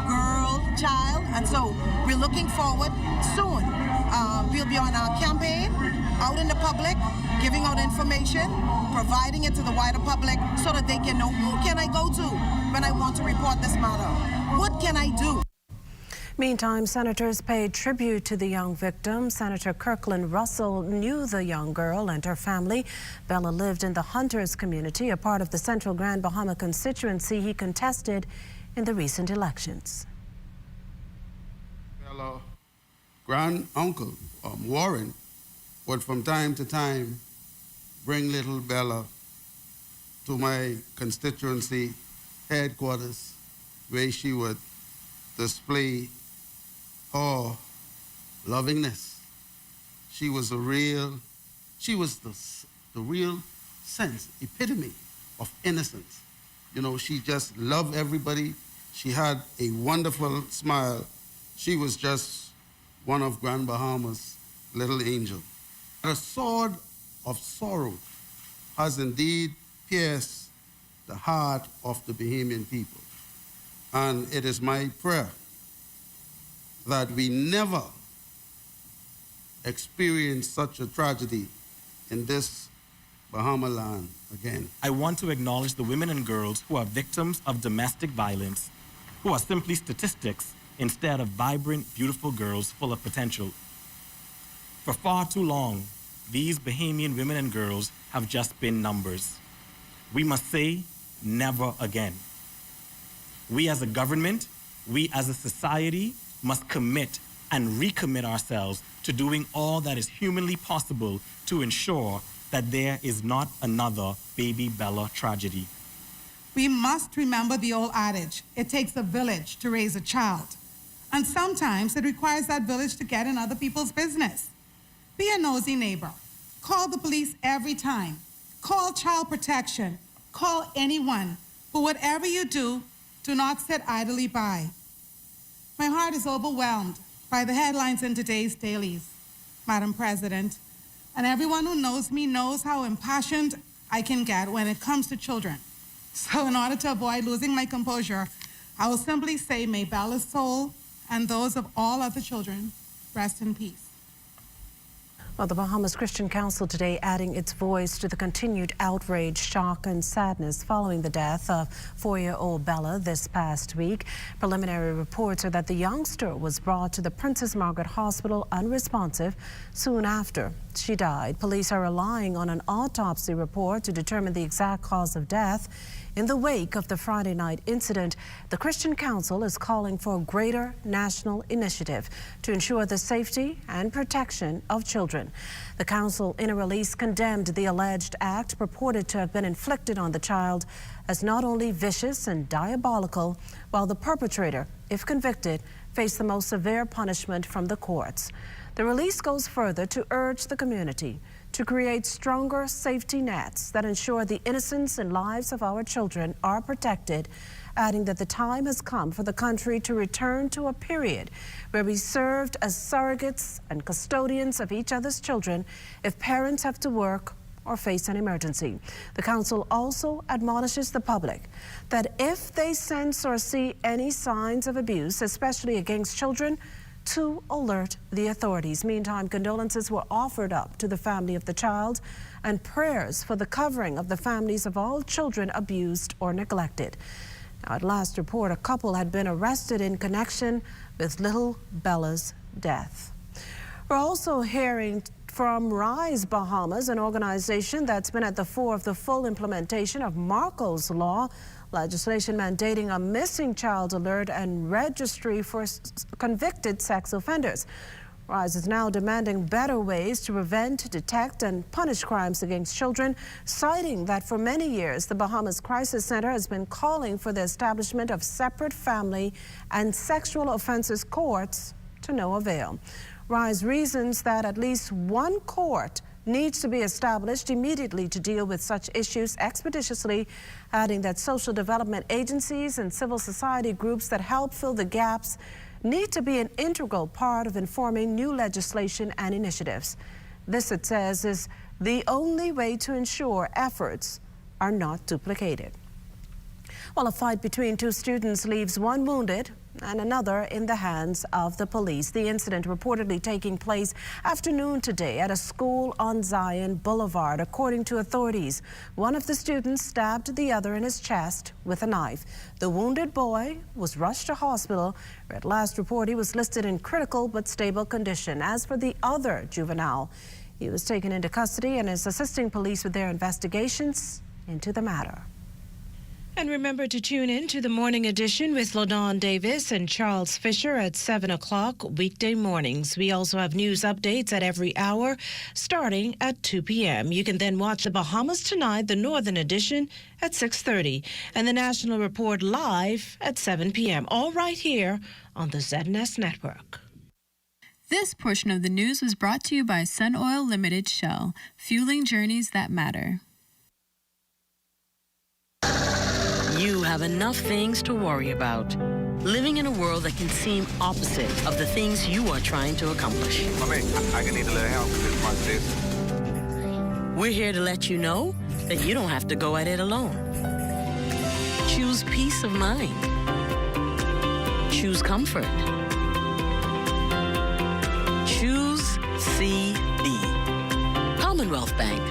girl, child, and so we're looking forward soon. We'll be on our campaign, out in the public, giving out information, providing it to the wider public so that they can know who can I go to when I want to report this matter. What can I do? Meantime, senators paid tribute to the young victim. Senator Kirkland Russell knew the young girl and her family. Bella lived in the Hunters community, a part of the Central Grand Bahama constituency he contested in the recent elections. Bella grand-uncle, Warren, would from time to time bring little Bella to my constituency headquarters where she would display her lovingness. She was the real sense, epitome of innocence. You know, she just loved everybody. She had a wonderful smile. She was just one of Grand Bahama's little angel. The sword of sorrow has indeed pierced the heart of the Bahamian people. And it is my prayer that we never experience such a tragedy in this Bahama land again. I want to acknowledge the women and girls who are victims of domestic violence, who are simply statistics instead of vibrant, beautiful girls full of potential. For far too long, these Bahamian women and girls have just been numbers. We must say, never again. We as a government, we as a society must commit and recommit ourselves to doing all that is humanly possible to ensure that there is not another baby Bella tragedy. We must remember the old adage, it takes a village to raise a child. And sometimes it requires that village to get in other people's business. Be a nosy neighbor. Call the police every time. Call child protection. Call anyone. But whatever you do not sit idly by. My heart is overwhelmed by the headlines in today's dailies, Madam President, and everyone who knows me knows how impassioned I can get when it comes to children. So in order to avoid losing my composure, I will simply say, may Bella's soul and those of all other children rest in peace. Well, the Bahamas Christian Council today adding its voice to the continued outrage, shock and sadness following the death of 4-year-old Bella this past week. Preliminary reports are that the youngster was brought to the Princess Margaret Hospital unresponsive soon after she died. Police are relying on an autopsy report to determine the exact cause of death. In the wake of the Friday night incident, the Christian Council is calling for a greater national initiative to ensure the safety and protection of children. The council, in a release, condemned the alleged act purported to have been inflicted on the child as not only vicious and diabolical, while the perpetrator, if convicted, faced the most severe punishment from the courts. The release goes further to urge the community to create stronger safety nets that ensure the innocence and lives of our children are protected, adding that the time has come for the country to return to a period where we served as surrogates and custodians of each other's children if parents have to work or face an emergency. The council also admonishes the public that if they sense or see any signs of abuse, especially against children, to alert the authorities. Meantime, condolences were offered up to the family of the child and prayers for the covering of the families of all children abused or neglected. Now, at last report, a couple had been arrested in connection with little Bella's death. We're also hearing from Rise Bahamas, an organization that's been at the fore of the full implementation of Marco's Law, legislation mandating a missing child alert and registry for convicted sex offenders. Rise is now demanding better ways to prevent, detect, and punish crimes against children, citing that for many years the Bahamas Crisis Center has been calling for the establishment of separate family and sexual offenses courts to no avail. Rise reasons that at least one court needs to be established immediately to deal with such issues expeditiously, adding that social development agencies and civil society groups that help fill the gaps need to be an integral part of informing new legislation and initiatives. This, it says, is the only way to ensure efforts are not duplicated. Well, a fight between two students leaves one wounded and another in the hands of the police. The incident reportedly taking place afternoon today at a school on Zion Boulevard. According to authorities, one of the students stabbed the other in his chest with a knife. The wounded boy was rushed to hospital, where at last report he was listed in critical but stable condition. As for the other juvenile, he was taken into custody and is assisting police with their investigations into the matter. And remember to tune in to the morning edition with LaDawn Davis and Charles Fisher at 7 o'clock weekday mornings. We also have news updates at every hour starting at 2 p.m. You can then watch the Bahamas Tonight, the Northern Edition, at 6:30 and the National Report live at 7 p.m. All right here on the ZNS Network. This portion of the news was brought to you by Sun Oil Limited Shell, fueling journeys that matter. You have enough things to worry about. Living in a world that can seem opposite of the things you are trying to accomplish. I can need a little help with this. We're here to let you know that you don't have to go at it alone. Choose peace of mind. Choose comfort. Choose CB. Commonwealth Bank,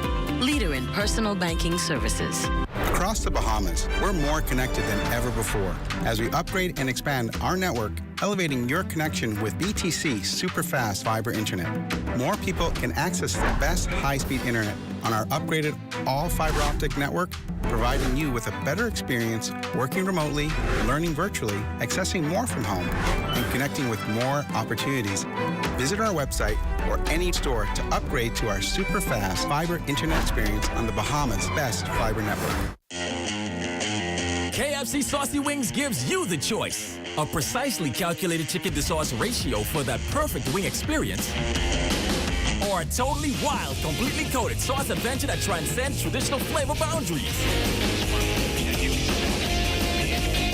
leader in personal banking services. Across the Bahamas, we're more connected than ever before as we upgrade and expand our network, elevating your connection with BTC Superfast Fiber Internet. More people can access the best high-speed internet on our upgraded all-fiber optic network, providing you with a better experience working remotely, learning virtually, accessing more from home, and connecting with more opportunities. Visit our website or any store to upgrade to our super-fast fiber internet experience on the Bahamas' best fiber network. KFC Saucy Wings gives you the choice. A precisely calculated chicken-to-sauce ratio for that perfect wing experience, or a totally wild, completely coated sauce adventure that transcends traditional flavor boundaries.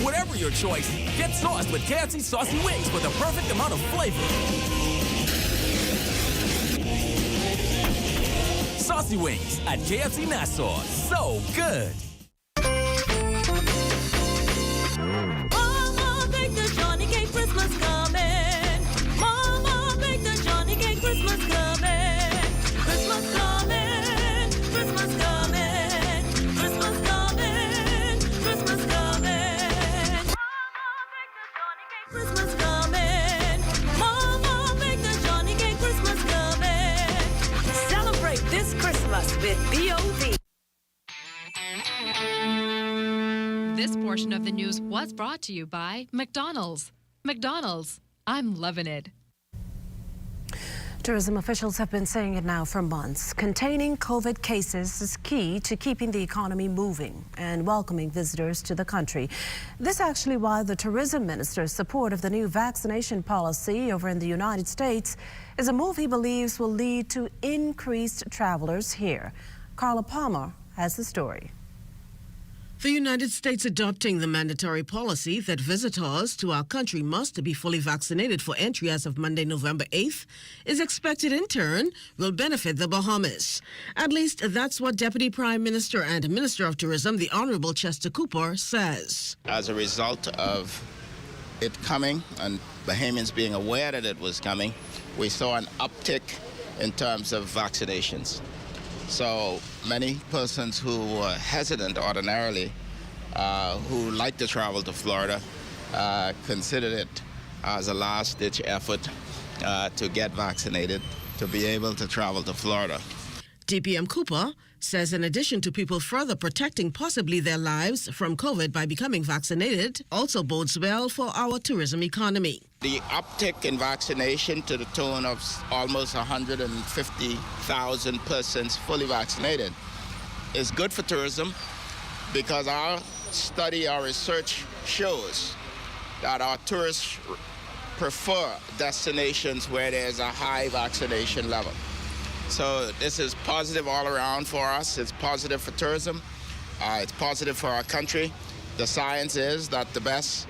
Whatever your choice, get sauced with KFC Saucy Wings for the perfect amount of flavor. Saucy Wings at KFC Nassau. So good. Mama, bake the Johnny Cake Christmas coming. Mama, bake the Johnny Cake Christmas coming. This portion of the news was brought to you by McDonald's. McDonald's, I'm loving it. Tourism officials have been saying it now for months. Containing COVID cases is key to keeping the economy moving and welcoming visitors to the country. This actually why the tourism minister's support of the new vaccination policy over in the United States is a move he believes will lead to increased travelers here. Carla Palmer has the story. The United States adopting the mandatory policy that visitors to our country must be fully vaccinated for entry as of Monday, November 8th, is expected in turn will benefit the Bahamas. At least that's what Deputy Prime Minister and Minister of Tourism, the Honorable Chester Cooper, says. As a result of it coming and Bahamians being aware that it was coming, we saw an uptick in terms of vaccinations. So many persons who were hesitant ordinarily, who like to travel to Florida, considered it as a last-ditch effort to get vaccinated, to be able to travel to Florida. DPM Cooper says in addition to people further protecting possibly their lives from COVID by becoming vaccinated, also bodes well for our tourism economy. The uptick in vaccination to the tune of almost 150,000 persons fully vaccinated is good for tourism because our research shows that our tourists prefer destinations where there's a high vaccination level. So this is positive all around for us. It's positive for tourism. It's positive for our country. The science is that the best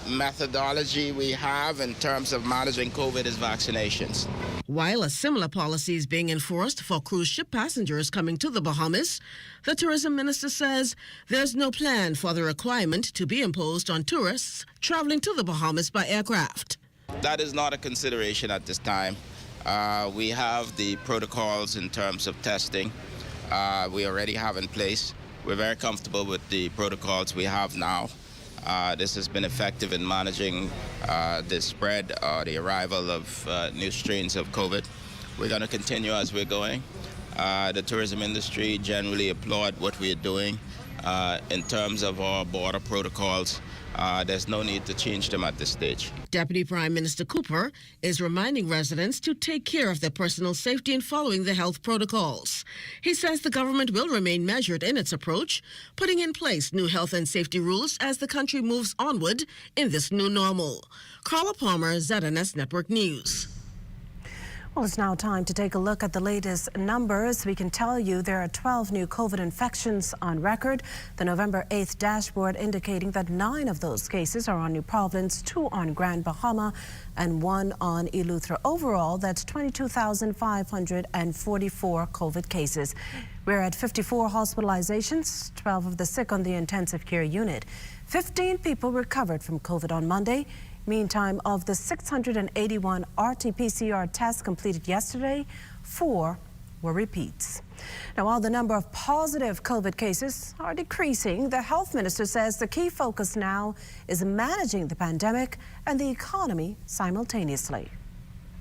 methodology we have in terms of managing COVID is vaccinations. While a similar policy is being enforced for cruise ship passengers coming to the Bahamas, the tourism minister says there's no plan for the requirement to be imposed on tourists traveling to the Bahamas by aircraft. That is not a consideration at this time. We have the protocols in terms of testing we already have in place. We're very comfortable with the protocols we have now. This has been effective in managing the spread or the arrival of new strains of COVID. We're going to continue as we're going. The tourism industry generally applaud what we are doing in terms of our border protocols. There's no need to change them at this stage. Deputy Prime Minister Cooper is reminding residents to take care of their personal safety in following the health protocols. He says the government will remain measured in its approach, putting in place new health and safety rules as the country moves onward in this new normal. Carla Palmer, ZNS Network News. Well, it's now time to take a look at the latest numbers. We can tell you there are 12 new COVID infections on record. The November 8th dashboard indicating that 9 of those cases are on New Providence, 2 on Grand Bahama, and 1 on Eleuthera. Overall, that's 22,544 COVID cases. We're at 54 hospitalizations, 12 of the sick on the intensive care unit. 15 people recovered from COVID on Monday. Meantime, of the 681 RT-PCR tests completed yesterday, 4 were repeats. Now, while the number of positive COVID cases are decreasing, the health minister says the key focus now is managing the pandemic and the economy simultaneously.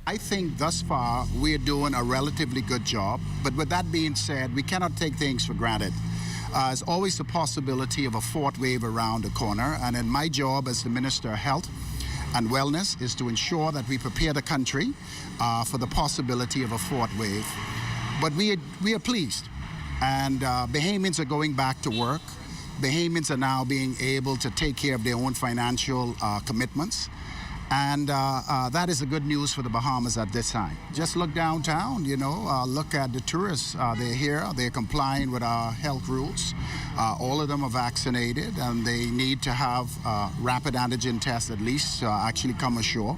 I think thus far we're doing a relatively good job, but with that being said, we cannot take things for granted. There's always the possibility of a fourth wave around the corner, and in my job as the Minister of Health and Wellness is to ensure that we prepare the country for the possibility of a fourth wave. But we are pleased, and Bahamians are going back to work. Bahamians are now being able to take care of their own financial commitments, and that is the good news for the Bahamas at this time. Just look downtown, look at the tourists. They're here, they're complying with our health rules. All of them are vaccinated, and they need to have rapid antigen tests at least to actually come ashore.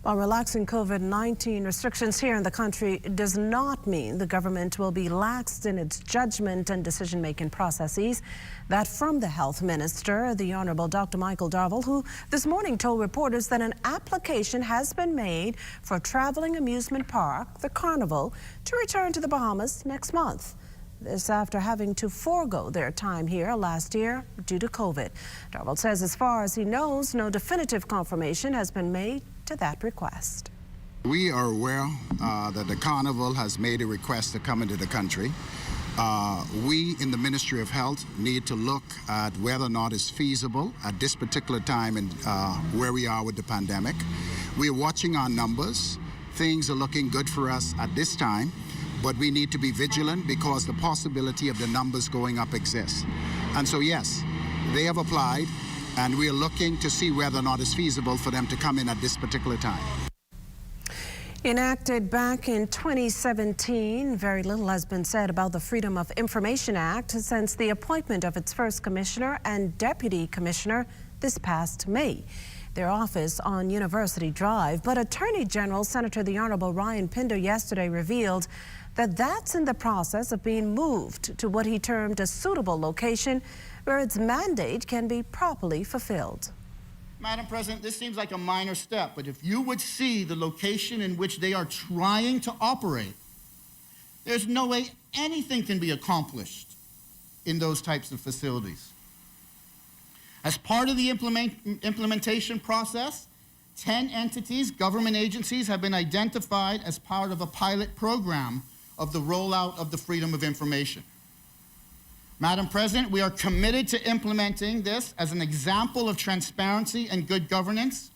While relaxing COVID-19 restrictions here in the country does not mean the government will be lax in its judgment and decision-making processes. That from the health minister, the Honorable Dr. Michael Darville, who this morning told reporters that an application has been made for a traveling amusement park, the Carnival, to return to the Bahamas next month. This after having to forego their time here last year due to COVID. Darville says as far as he knows, no definitive confirmation has been made to that request. We are aware that the Carnival has made a request to come into the country. We in the Ministry of Health need to look at whether or not it's feasible at this particular time and where we are with the pandemic. We're watching our numbers. Things are looking good for us at this time, but we need to be vigilant because the possibility of the numbers going up exists. And so, yes, they have applied, and we're looking to see whether or not it's feasible for them to come in at this particular time. Enacted back in 2017, very little has been said about the Freedom of Information Act since the appointment of its first commissioner and deputy commissioner this past May. Their office on University Drive. But Attorney General Senator the Honorable Ryan Pinder yesterday revealed that that's in the process of being moved to what he termed a suitable location where its mandate can be properly fulfilled. Madam President, this seems like a minor step, but if you would see the location in which they are trying to operate, there's no way anything can be accomplished in those types of facilities. As part of the implementation process, 10 entities, government agencies, have been identified as part of a pilot program of the rollout of the Freedom of Information. Madam President, we are committed to implementing this as an example of transparency and good governance,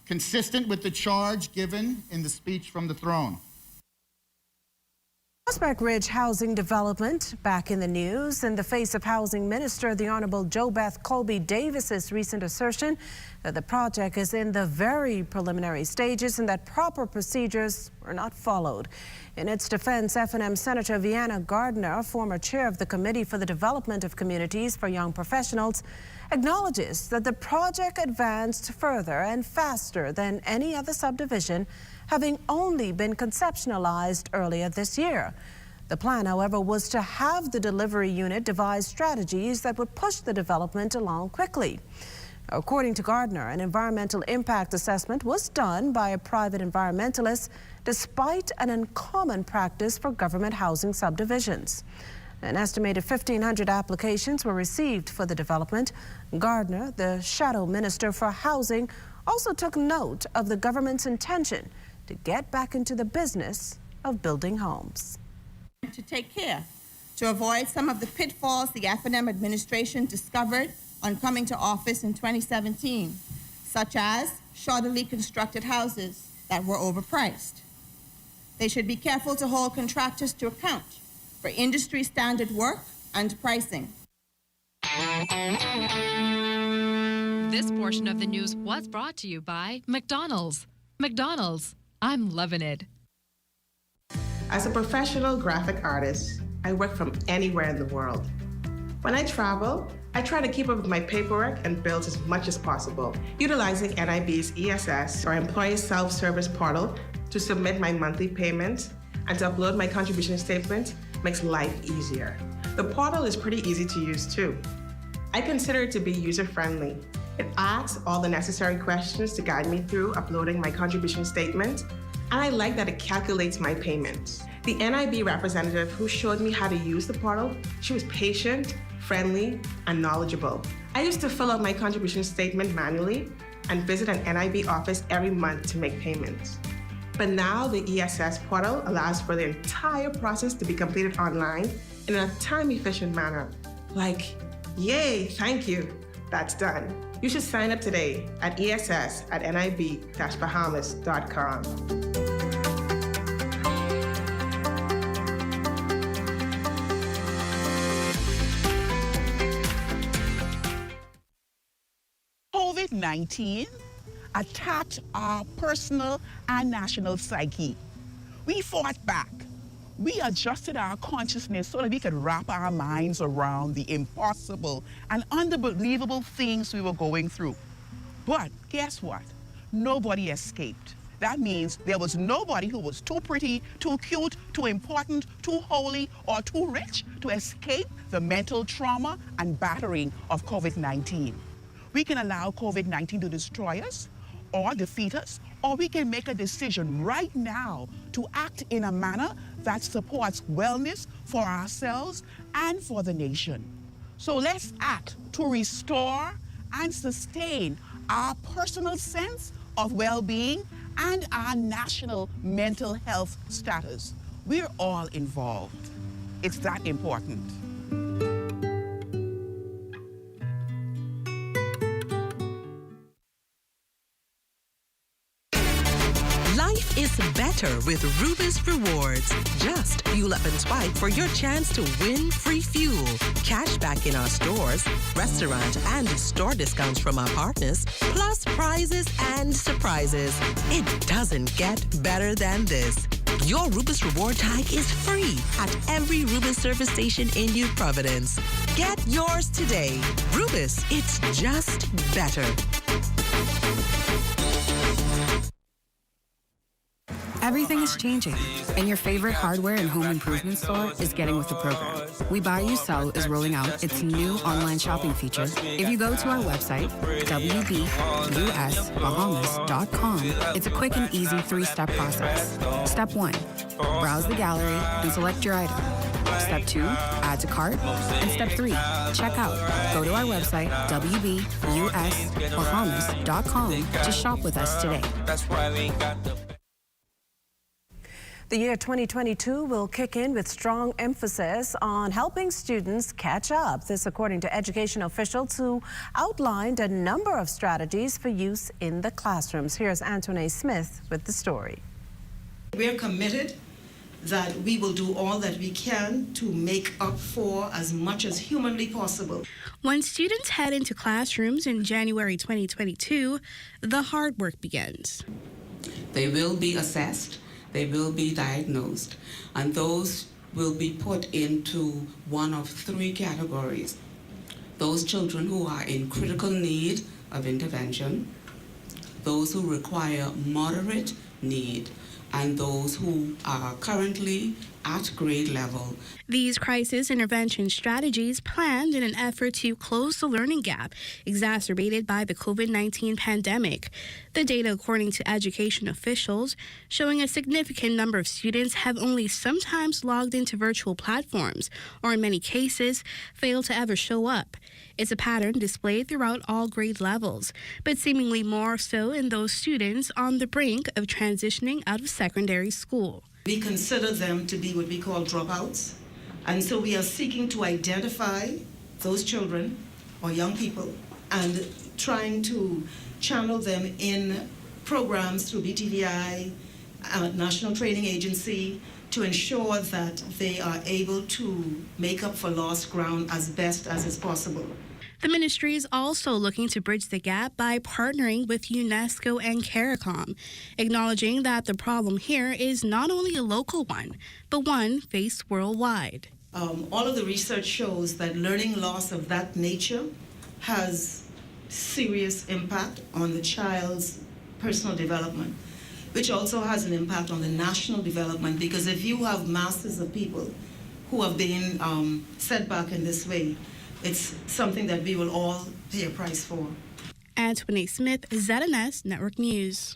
consistent with the charge given in the speech from the throne. Prospect Ridge housing development back in the news in the face of Housing Minister the Honorable JoBeth Colby Davis's recent assertion that the project is in the very preliminary stages and that proper procedures were not followed. In its defense, F&M Senator Vienna Gardner, former chair of the Committee for the Development of Communities for Young Professionals, acknowledges that the project advanced further and faster than any other subdivision, having only been conceptualized earlier this year. The plan, however, was to have the delivery unit devise strategies that would push the development along quickly. According to Gardner, an environmental impact assessment was done by a private environmentalist despite an uncommon practice for government housing subdivisions. An estimated 1,500 applications were received for the development. Gardner, the shadow minister for housing, also took note of the government's intention to get back into the business of building homes. To take care to avoid some of the pitfalls the F&M administration discovered on coming to office in 2017, such as shoddily constructed houses that were overpriced. They should be careful to hold contractors to account for industry standard work and pricing. This portion of the news was brought to you by McDonald's. McDonald's, I'm loving it. As a professional graphic artist, I work from anywhere in the world. When I travel, I try to keep up with my paperwork and bills as much as possible, utilizing NIB's ESS, or Employee Self-Service Portal, to submit my monthly payments and to upload my contribution statement makes life easier. The portal is pretty easy to use too. I consider it to be user-friendly. It asks all the necessary questions to guide me through uploading my contribution statement, and I like that it calculates my payments. The NIB representative who showed me how to use the portal, she was patient, friendly, and knowledgeable. I used to fill out my contribution statement manually and visit an NIB office every month to make payments. But now the ESS portal allows for the entire process to be completed online in a time-efficient manner. Like, yay, thank you, that's done. You should sign up today at ess@nib-bahamas.com. COVID-19 attacked our personal and national psyche. We fought back. We adjusted our consciousness so that we could wrap our minds around the impossible and unbelievable things we were going through. But guess what? Nobody escaped. That means there was nobody who was too pretty, too cute, too important, too holy, or too rich to escape the mental trauma and battering of COVID-19. We can allow COVID-19 to destroy us or defeat us, or we can make a decision right now to act in a manner that supports wellness for ourselves and for the nation. So let's act to restore and sustain our personal sense of well-being and our national mental health status. We're all involved. It's that important. Life is better with Rubis Rewards. Just fuel up and swipe for your chance to win free fuel, cash back in our stores, restaurant and store discounts from our partners, plus prizes and surprises. It doesn't get better than this. Your Rubis Reward tag is free at every Rubis service station in New Providence. Get yours today. Rubis, it's just better. Everything is changing, and your favorite hardware and home improvement store is getting with the program. We Buy You Sell is rolling out its new online shopping feature. If you go to our website, wbusbahamas.com, it's a quick and easy 3-step process. Step 1, browse the gallery and select your item. Step 2, add to cart. And Step 3, check out. Go to our website, wbusbahamas.com, to shop with us today. That's why we got the... The year 2022 will kick in with strong emphasis on helping students catch up. This according to education officials who outlined a number of strategies for use in the classrooms. Here's Antoinette Smith with the story. We're committed that we will do all that we can to make up for as much as humanly possible. When students head into classrooms in January 2022, the hard work begins. They will be assessed. They will be diagnosed, and those will be put into one of 3 categories. Those children who are in critical need of intervention, those who require moderate need, and those who are currently at grade level. These crisis intervention strategies planned in an effort to close the learning gap exacerbated by the COVID-19 pandemic. The data, according to education officials, showing a significant number of students have only sometimes logged into virtual platforms, or in many cases, failed to ever show up. It's a pattern displayed throughout all grade levels, but seemingly more so in those students on the brink of transitioning out of secondary school. We consider them to be what we call dropouts, and so we are seeking to identify those children or young people and trying to channel them in programs through BTVI, National Training Agency, to ensure that they are able to make up for lost ground as best as is possible. The ministry is also looking to bridge the gap by partnering with UNESCO and CARICOM, acknowledging that the problem here is not only a local one, but one faced worldwide. All of the research shows that learning loss of that nature has serious impact on the child's personal development, which also has an impact on the national development, because if you have masses of people who have been set back in this way, it's something that we will all pay a price for. Antoinette Smith, ZNS Network News.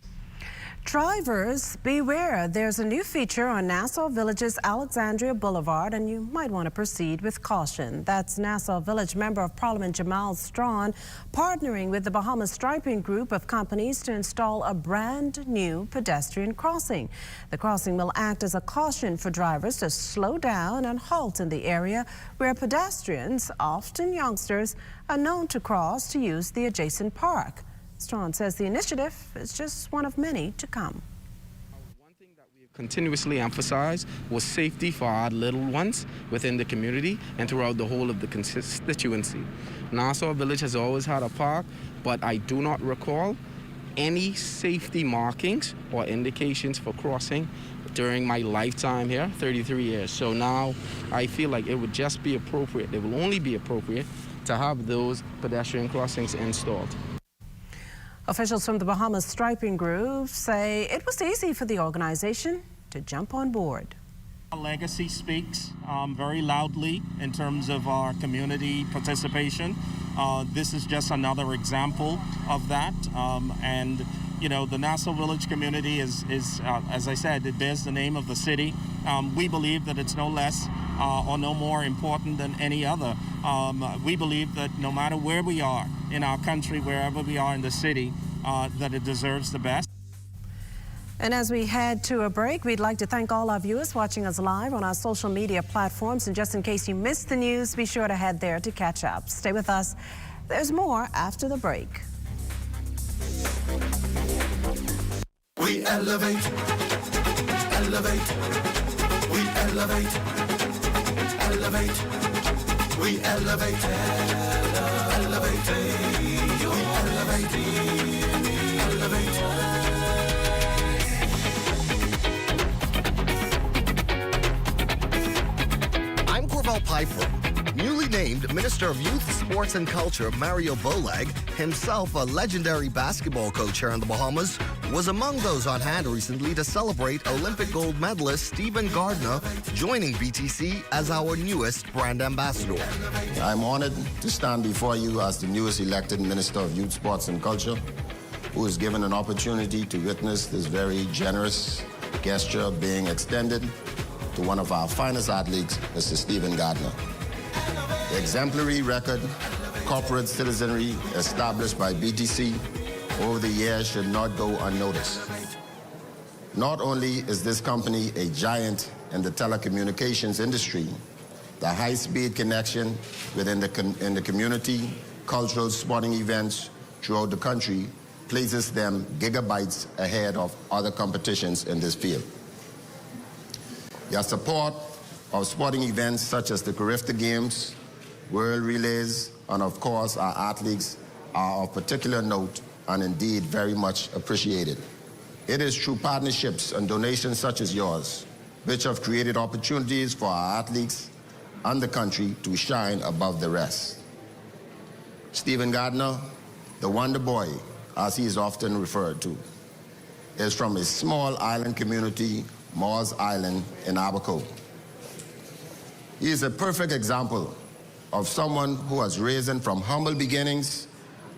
Drivers, beware. There's a new feature on Nassau Village's Alexandria Boulevard, and you might want to proceed with caution. That's Nassau Village Member of Parliament Jamal Strawn partnering with the Bahamas Striping Group of companies to install a brand new pedestrian crossing. The crossing will act as a caution for drivers to slow down and halt in the area where pedestrians, often youngsters, are known to cross to use the adjacent park. Strawn says the initiative is just one of many to come. Continuously emphasized was safety for our little ones within the community and throughout the whole of the constituency. Nassau Village has always had a park, but I do not recall any safety markings or indications for crossing during my lifetime here, 33 years. So now I feel like it would just be appropriate, it will only be appropriate to have those pedestrian crossings installed. Officials from the Bahamas Striping Group say it was easy for the organization to jump on board. Our legacy speaks very loudly in terms of our community participation. This is just another example of that. And, you know, the Nassau Village community is as I said, it bears the name of the city. We believe that it's no less or no more important than any other. We believe that no matter where we are in our country, wherever we are in the city, that it deserves the best. And as we head to a break, we'd like to thank all our viewers watching us live on our social media platforms. And just in case you missed the news, be sure to head there to catch up. Stay with us. There's more after the break. We elevate, elevate, we elevate, elevate, we elevate, elevate, we elevate, elevate. I'm Corval Piper. Newly named Minister of Youth, Sports and Culture, Mario Bolag, himself a legendary basketball coach here in the Bahamas, was among those on hand recently to celebrate Olympic gold medalist Stephen Gardner joining BTC as our newest brand ambassador. I'm honored to stand before you as the newest elected Minister of Youth, Sports and Culture, who is given an opportunity to witness this very generous gesture being extended to one of our finest athletes, Mr. Stephen Gardner. The exemplary record corporate citizenry established by BTC over the years should not go unnoticed. Not only is this company a giant in the telecommunications industry, the high-speed connection within in the community, cultural sporting events throughout the country places them gigabytes ahead of other competitions in this field. Your support of sporting events such as the Carifta Games, World Relays, and of course our athletes are of particular note and indeed very much appreciated. It is through partnerships and donations such as yours which have created opportunities for our athletes and the country to shine above the rest. Stephen Gardner, the Wonder Boy, as he is often referred to, is from a small island community, Moores Island in Abaco. He is a perfect example of someone who has risen from humble beginnings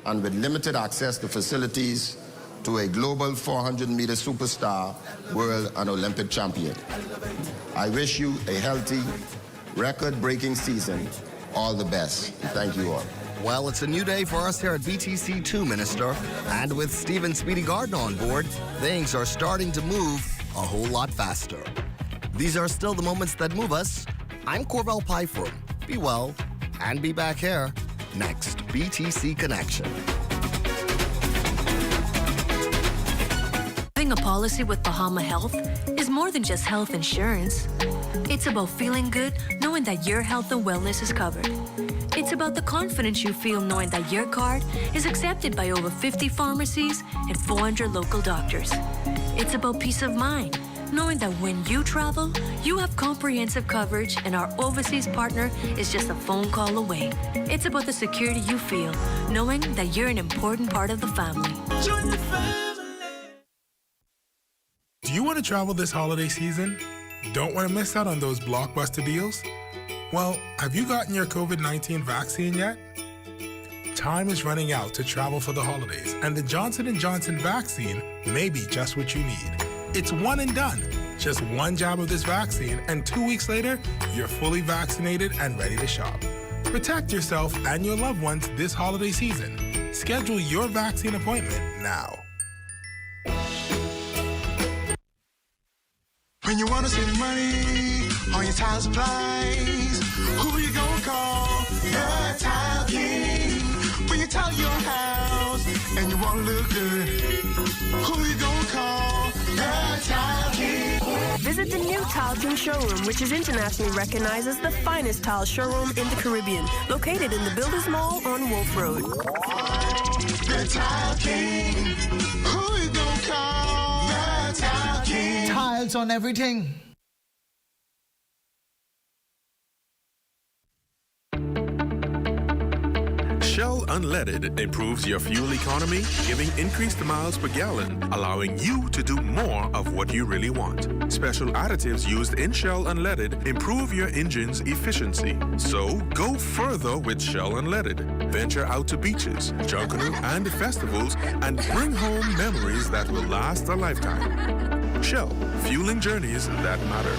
and with limited access to facilities to a global 400-meter superstar, world and Olympic champion. I wish you a healthy, record-breaking season. All the best. Thank you all. Well, it's a new day for us here at BTC too, Minister. And with Stephen Speedy Gardner on board, things are starting to move a whole lot faster. These are still the moments that move us. I'm Corval Piper. Be well and be back here next BTC Connection. Having a policy with Bahama Health is more than just health insurance. It's about feeling good knowing that your health and wellness is covered. It's about the confidence you feel knowing that your card is accepted by over 50 pharmacies and 400 local doctors. It's about peace of mind, knowing that when you travel, you have comprehensive coverage and our overseas partner is just a phone call away. It's about the security you feel, knowing that you're an important part of the family. Join the family. Do you want to travel this holiday season? Don't want to miss out on those blockbuster deals? Well, have you gotten your COVID-19 vaccine yet? Time is running out to travel for the holidays, and the Johnson & Johnson vaccine may be just what you need. It's one and done. Just one jab of this vaccine, and 2 weeks later, you're fully vaccinated and ready to shop. Protect yourself and your loved ones this holiday season. Schedule your vaccine appointment now. When you want to save money on your tile supplies, who you gonna call? The Tile King. When you tile your house and you want to look good, who you gonna call? The Tile King. Visit the new Tile King showroom, which is internationally recognized as the finest tile showroom in the Caribbean, located in the Builders Mall on Wolf Road. The Tile King. Who you gonna call? The Tile King. Tiles on everything. Shell Unleaded improves your fuel economy, giving increased miles per gallon, allowing you to do more of what you really want. Special additives used in Shell Unleaded improve your engine's efficiency. So go further with Shell Unleaded. Venture out to beaches, Junkanoo, and festivals and bring home memories that will last a lifetime. Shell, fueling journeys that matter.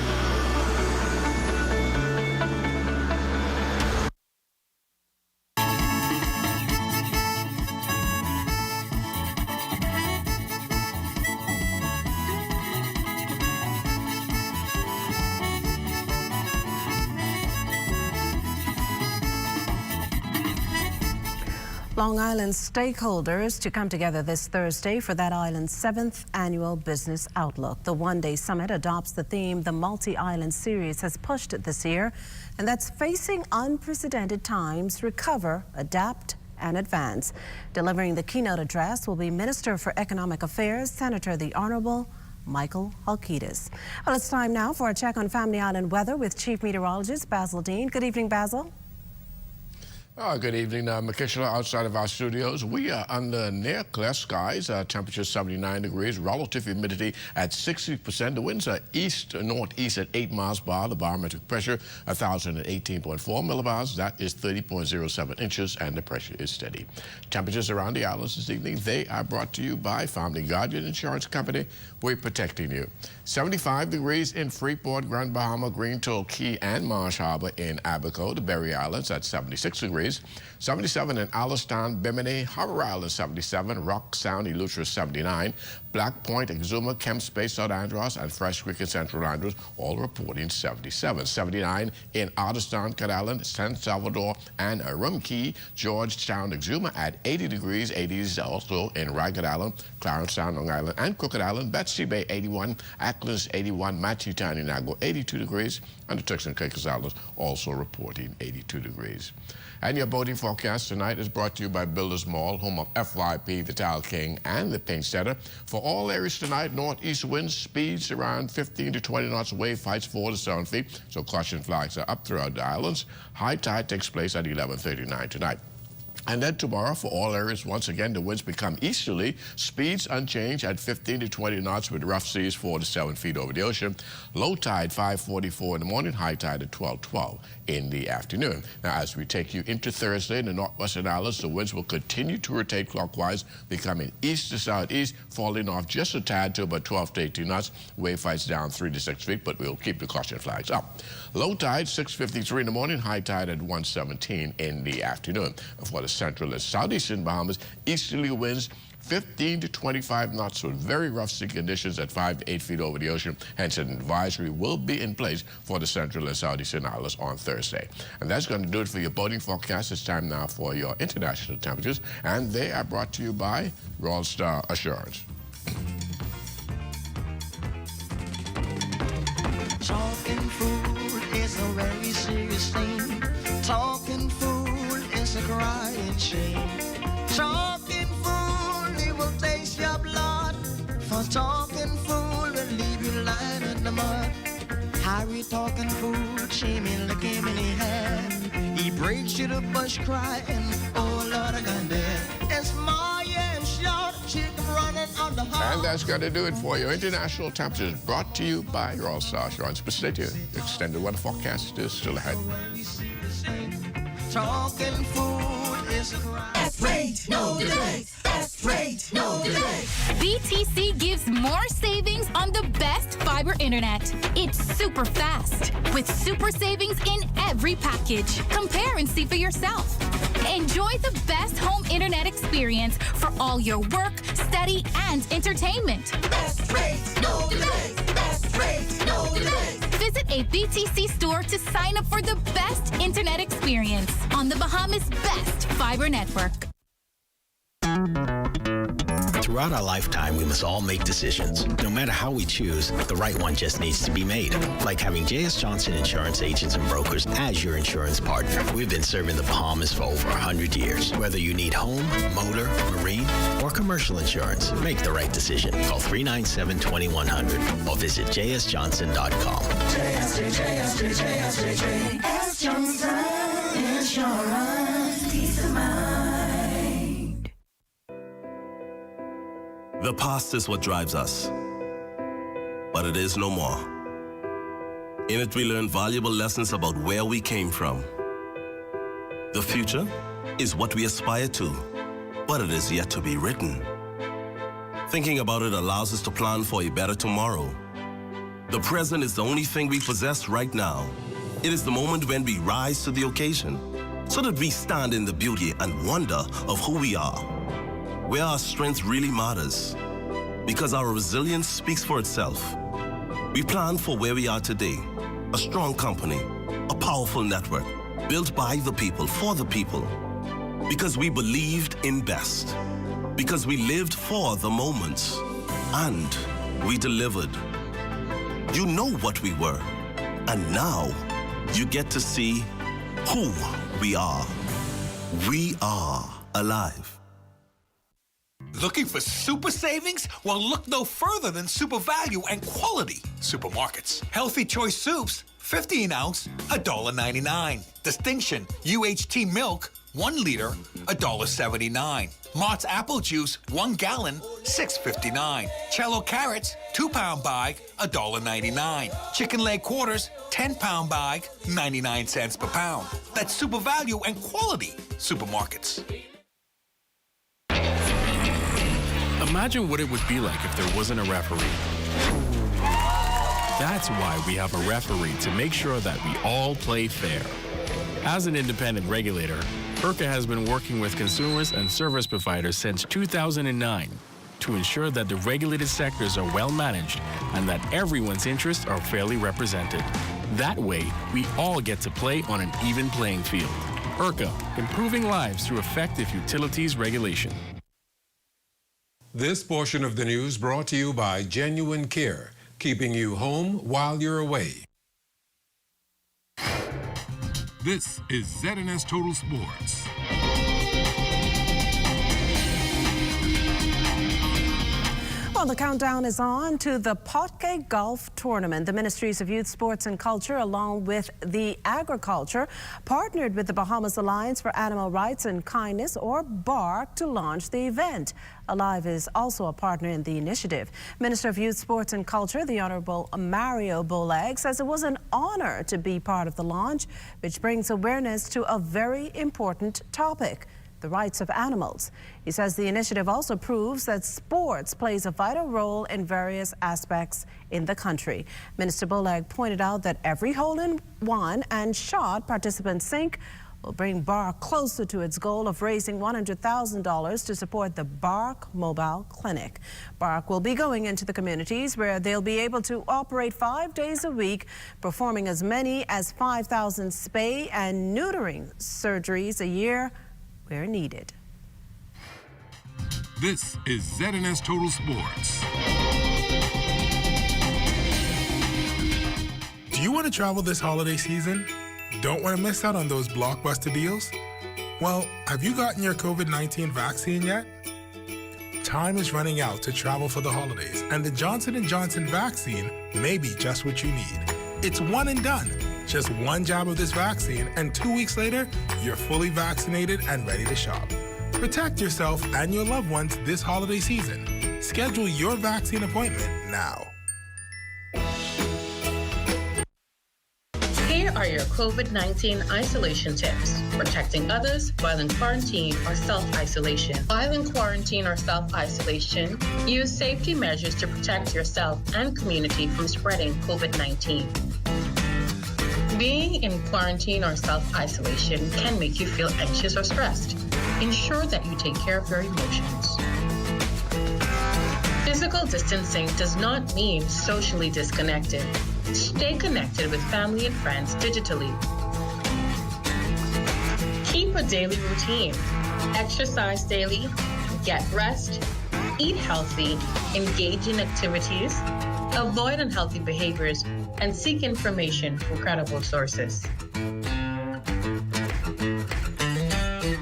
Long Island stakeholders to come together this Thursday for that island's 7th annual Business Outlook. The one-day summit adopts the theme the Multi-Island Series has pushed it this year, and that's facing unprecedented times, recover, adapt, and advance. Delivering the keynote address will be Minister for Economic Affairs, Senator the Honorable Michael Halkitis. Well, it's time now for a check on Family Island weather with Chief Meteorologist Basil Dean. Good evening, Basil. Good evening, Makishla. Outside of our studios, we are under near clear skies. Temperature 79 degrees, relative humidity at 60%. The winds are east-northeast at 8 miles per hour. The barometric pressure 1,018.4 millibars. That is 30.07 inches, and the pressure is steady. Temperatures around the islands this evening, they are brought to you by Family Guardian Insurance Company. We're protecting you. 75 degrees in Freeport, Grand Bahama, Green Toll Key, and Marsh Harbor in Abaco. The Berry Islands at 76 degrees. 77 in Alliston, Bimini, Harbor Island 77, Rock Sound, Eleuthera 79, Black Point, Exuma, Kemps Bay, South Andros, and Fresh Creek and Central Andros all reporting 77. 79 in Alliston, Cat Island, San Salvador, and Rumkey, Georgetown, Exuma at 80 degrees. 80s also in Ragged Island, Clarence Sound, Long Island, and Crooked Island. Betsy Bay 81, Acklands 81, Matthew-Town, Inago 82 degrees, and the Turks and Caicos Islands also reporting 82 degrees. And your boating forecast tonight is brought to you by Builders Mall, home of FYP, the Tile King, and the Paint Setter. For all areas tonight, northeast winds, speeds around 15 to 20 knots, wave heights 4 to 7 feet, so caution flags are up throughout the islands. High tide takes place at 11:39 tonight. And then tomorrow, for all areas, once again, the winds become easterly, speeds unchanged at 15 to 20 knots with rough seas 4 to 7 feet over the ocean. Low tide 5:44 in the morning, high tide at 12:12 in the afternoon. Now, as we take you into Thursday in the northwestern islands, the winds will continue to rotate clockwise, becoming east to southeast, falling off just a tad to about 12 to 18 knots. Wave heights down 3 to 6 feet, but we'll keep the caution flags up. Low tide 6:53 in the morning, high tide at 1:17 in the afternoon. For the central and southeastern Bahamas, easterly winds 15 to 25 knots with very rough sea conditions at 5 to 8 feet over the ocean. Hence, an advisory will be in place for the central and southeastern islands on Thursday. And that's going to do it for your boating forecast. It's time now for your international temperatures, and they are brought to you by Royal Star Assurance. Talking food is a very serious thing. Talking food is a crying shame. Talking food, it will taste your blood. For talking food will leave you lying in the mud. Harry talking food, Jimmy look him in the head. He breaks you the bush crying, oh Lord, I got dead. It's my short chicken running on the hall. And that's going to do it for your international temperatures, brought to you by Royal Star Assurance. But stay tuned. The extended weather forecast is still ahead. Talking food is a crime. Best rate, no delay. Best rate, no delay. BTC gives more savings on the best fiber internet. It's super fast with super savings in every package. Compare and see for yourself. Enjoy the best home internet experience for all your work, study, and entertainment. Best rate, no delay. Best rate, no delay. Visit a BTC store to sign up for the best internet experience on the Bahamas' best fiber network. Throughout our lifetime, we must all make decisions. No matter how we choose, the right one just needs to be made. Like having J.S. Johnson Insurance Agents and Brokers as your insurance partner. We've been serving the Bahamas for over 100 years. Whether you need home, motor, marine, or commercial insurance, make the right decision. Call 397-2100 or visit jsjohnson.com. J.S. Johnson Insurance. Peace of mind. The past is what drives us, but it is no more. In it, we learn valuable lessons about where we came from. The future is what we aspire to, but it is yet to be written. Thinking about it allows us to plan for a better tomorrow. The present is the only thing we possess right now. It is the moment when we rise to the occasion, so that we stand in the beauty and wonder of who we are. Where our strength really matters, because our resilience speaks for itself. We plan for where we are today, a strong company, a powerful network, built by the people, for the people. Because we believed in best. Because we lived for the moments. And we delivered. You know what we were. And now you get to see who we are. We are alive. Looking for super savings? Well, look no further than Super Value and Quality Supermarkets. Healthy Choice Soups, 15 ounce, $1.99. Distinction UHT Milk, 1 liter, $1.79. Mott's Apple Juice, 1 gallon, $6.59. Cello Carrots, 2-pound bag, $1.99. Chicken Leg Quarters, 10-pound bag, 99 cents per pound. That's Super Value and Quality Supermarkets. Imagine what it would be like if there wasn't a referee. That's why we have a referee, to make sure that we all play fair. As an independent regulator, IRCA has been working with consumers and service providers since 2009 to ensure that the regulated sectors are well managed and that everyone's interests are fairly represented. That way, we all get to play on an even playing field. IRCA, improving lives through effective utilities regulation. This portion of the news brought to you by Genuine Care, keeping you home while you're away. This is ZNS Total Sports. Well, the countdown is on to the Potke Golf Tournament. The Ministries of Youth, Sports and Culture, along with the Agriculture, partnered with the Bahamas Alliance for Animal Rights and Kindness, or BARC, to launch the event. Alive is also a partner in the initiative. Minister of Youth, Sports and Culture, the Honorable Mario Bolag, says it was an honor to be part of the launch, which brings awareness to a very important topic: the rights of animals. He says the initiative also proves that sports plays a vital role in various aspects in the country. Minister Bolag pointed out that every hole-in-one and shot participants sink will bring BARC closer to its goal of raising $100,000 to support the BARC Mobile Clinic. BARC will be going into the communities where they'll be able to operate 5 days a week, performing as many as 5,000 spay and neutering surgeries a year where needed. This is ZNS Total Sports. Do you want to travel this holiday season? Don't want to miss out on those blockbuster deals? Well, have you gotten your COVID-19 vaccine yet? Time is running out to travel for the holidays, and the Johnson & Johnson vaccine may be just what you need. It's one and done. Just one jab of this vaccine, and 2 weeks later, you're fully vaccinated and ready to shop. Protect yourself and your loved ones this holiday season. Schedule your vaccine appointment now. Here are your COVID-19 isolation tips. Protecting others while in quarantine or self-isolation. While in quarantine or self-isolation, use safety measures to protect yourself and community from spreading COVID-19. Being in quarantine or self-isolation can make you feel anxious or stressed. Ensure that you take care of your emotions. Physical distancing does not mean socially disconnected. Stay connected with family and friends digitally. Keep a daily routine. Exercise daily, get rest, eat healthy, engage in activities, avoid unhealthy behaviors, and seek information from credible sources.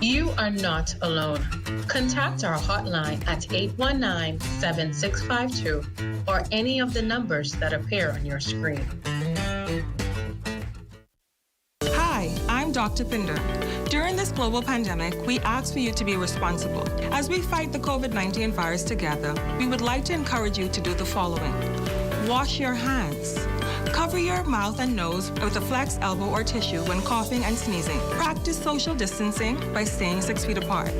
You are not alone. Contact our hotline at 819-7652 or any of the numbers that appear on your screen. Hi, I'm Dr. Pinder. During this global pandemic, we ask for you to be responsible. As we fight the COVID-19 virus together, we would like to encourage you to do the following. Wash your hands. Cover your mouth and nose with a flex elbow or tissue when coughing and sneezing. Practice social distancing by staying 6 feet apart.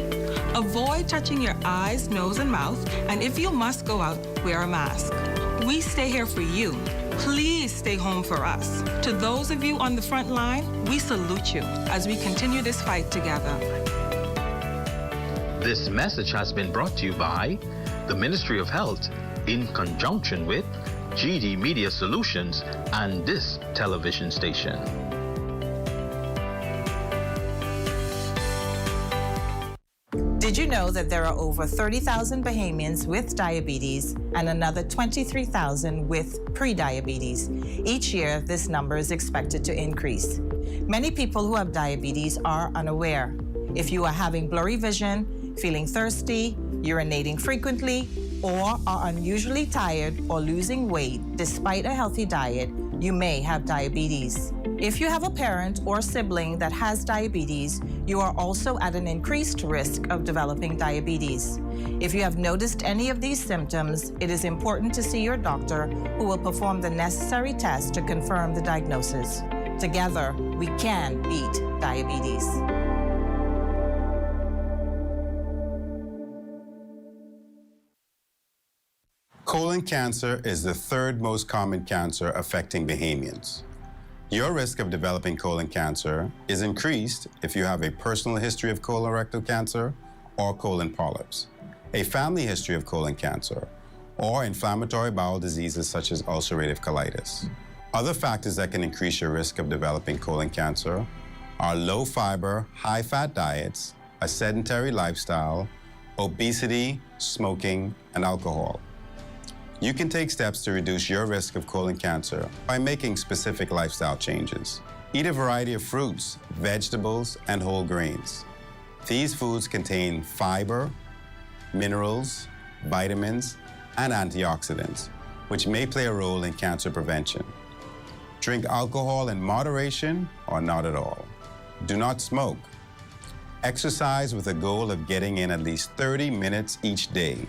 Avoid touching your eyes, nose, and mouth, and if you must go out, wear a mask. We stay here for you. Please stay home for us. To those of you on the front line, we salute you as we continue this fight together. This message has been brought to you by the Ministry of Health in conjunction with GD Media Solutions and this television station. Did you know that there are over 30,000 Bahamians with diabetes and another 23,000 with prediabetes? Each year, this number is expected to increase. Many people who have diabetes are unaware. If you are having blurry vision, feeling thirsty, urinating frequently, or are unusually tired or losing weight despite a healthy diet, you may have diabetes. If you have a parent or sibling that has diabetes, you are also at an increased risk of developing diabetes. If you have noticed any of these symptoms, it is important to see your doctor, who will perform the necessary tests to confirm the diagnosis. Together, we can beat diabetes. Colon cancer is the third most common cancer affecting Bahamians. Your risk of developing colon cancer is increased if you have a personal history of colorectal cancer or colon polyps, a family history of colon cancer, or inflammatory bowel diseases such as ulcerative colitis. Other factors that can increase your risk of developing colon cancer are low fiber, high fat diets, a sedentary lifestyle, obesity, smoking, and alcohol. You can take steps to reduce your risk of colon cancer by making specific lifestyle changes. Eat a variety of fruits, vegetables, and whole grains. These foods contain fiber, minerals, vitamins, and antioxidants, which may play a role in cancer prevention. Drink alcohol in moderation or not at all. Do not smoke. Exercise with a goal of getting in at least 30 minutes each day.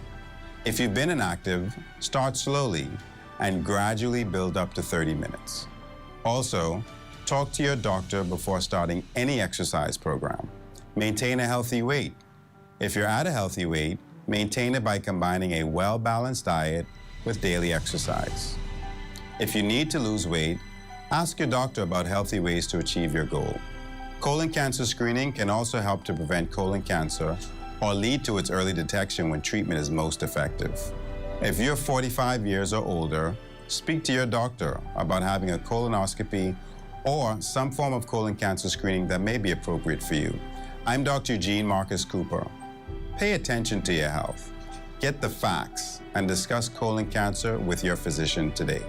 If you've been inactive, start slowly and gradually build up to 30 minutes. Also, talk to your doctor before starting any exercise program. Maintain a healthy weight. If you're at a healthy weight, maintain it by combining a well-balanced diet with daily exercise. If you need to lose weight, ask your doctor about healthy ways to achieve your goal. Colon cancer screening can also help to prevent colon cancer or lead to its early detection when treatment is most effective. If you're 45 years or older, speak to your doctor about having a colonoscopy or some form of colon cancer screening that may be appropriate for you. I'm Dr. Eugene Marcus Cooper. Pay attention to your health. Get the facts and discuss colon cancer with your physician today.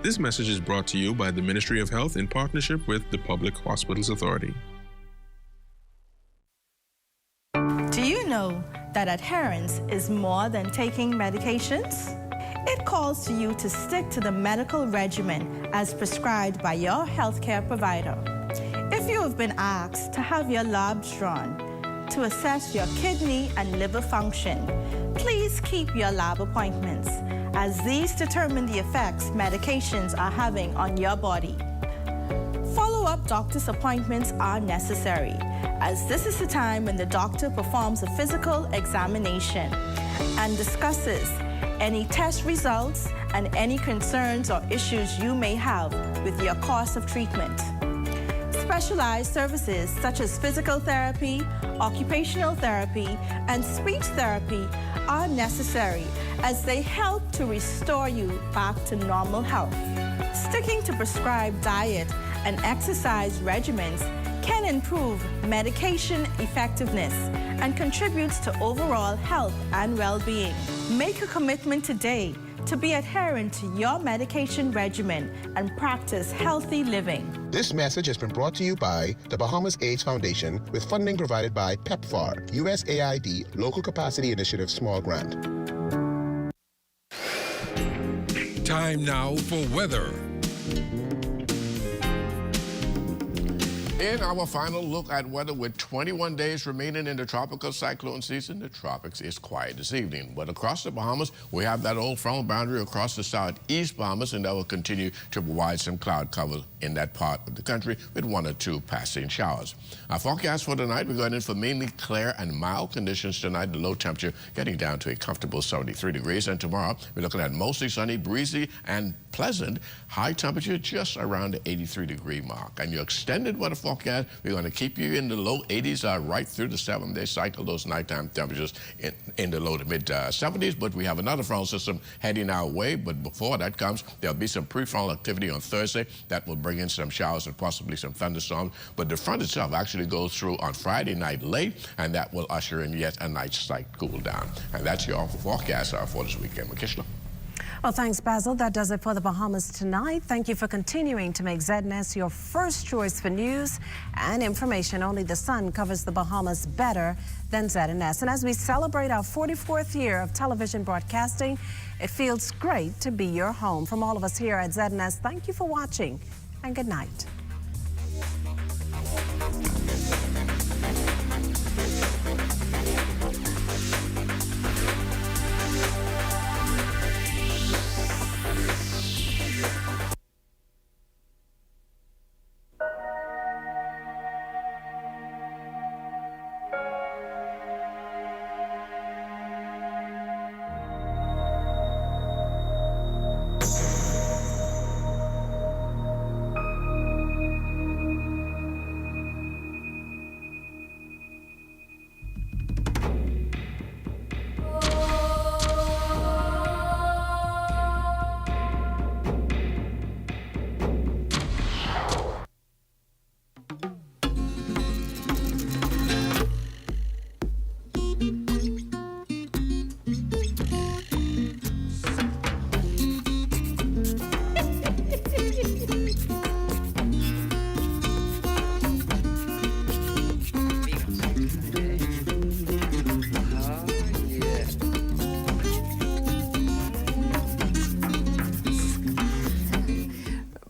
This message is brought to you by the Ministry of Health in partnership with the Public Hospitals Authority. Do you know that adherence is more than taking medications? It calls to you to stick to the medical regimen as prescribed by your healthcare provider. If you have been asked to have your labs drawn to assess your kidney and liver function, please keep your lab appointments, as these determine the effects medications are having on your body. Follow-up doctor's appointments are necessary, as this is the time when the doctor performs a physical examination and discusses any test results and any concerns or issues you may have with your course of treatment. Specialized services such as physical therapy, occupational therapy, and speech therapy are necessary as they help to restore you back to normal health. Sticking to prescribed diet and exercise regimens can improve medication effectiveness and contributes to overall health and well-being. Make a commitment today to be adherent to your medication regimen and practice healthy living. This message has been brought to you by the Bahamas AIDS Foundation with funding provided by PEPFAR, USAID Local Capacity Initiative Small Grant. Time now for weather. In our final look at weather, with 21 days remaining in the tropical cyclone season, the tropics is quiet this evening. But across the Bahamas, we have that old frontal boundary across the southeast Bahamas, and that will continue to provide some cloud cover in that part of the country with 1 or 2 passing showers. Our forecast for tonight, we're going in for mainly clear and mild conditions tonight. The low temperature getting down to a comfortable 73 degrees. And tomorrow, we're looking at mostly sunny, breezy, and pleasant. High temperature just around the 83-degree mark. And your extended weather forecast forecast, we're going to keep you in the low 80s right through the 7-day cycle. Those nighttime temperatures in the low to mid 70s. But we have another frontal system heading our way. But before that comes, there'll be some prefrontal activity on Thursday that will bring in some showers and possibly some thunderstorms. But the front itself actually goes through on Friday night late, and that will usher in yet a nice slight cool down. And that's your forecast for this weekend. Makishla. Well, thanks, Basil. That does it for the Bahamas tonight. Thank you for continuing to make ZNS your first choice for news and information. Only the sun covers the Bahamas better than ZNS. And as we celebrate our 44th year of television broadcasting, it feels great to be your home. From all of us here at ZNS, thank you for watching and good night.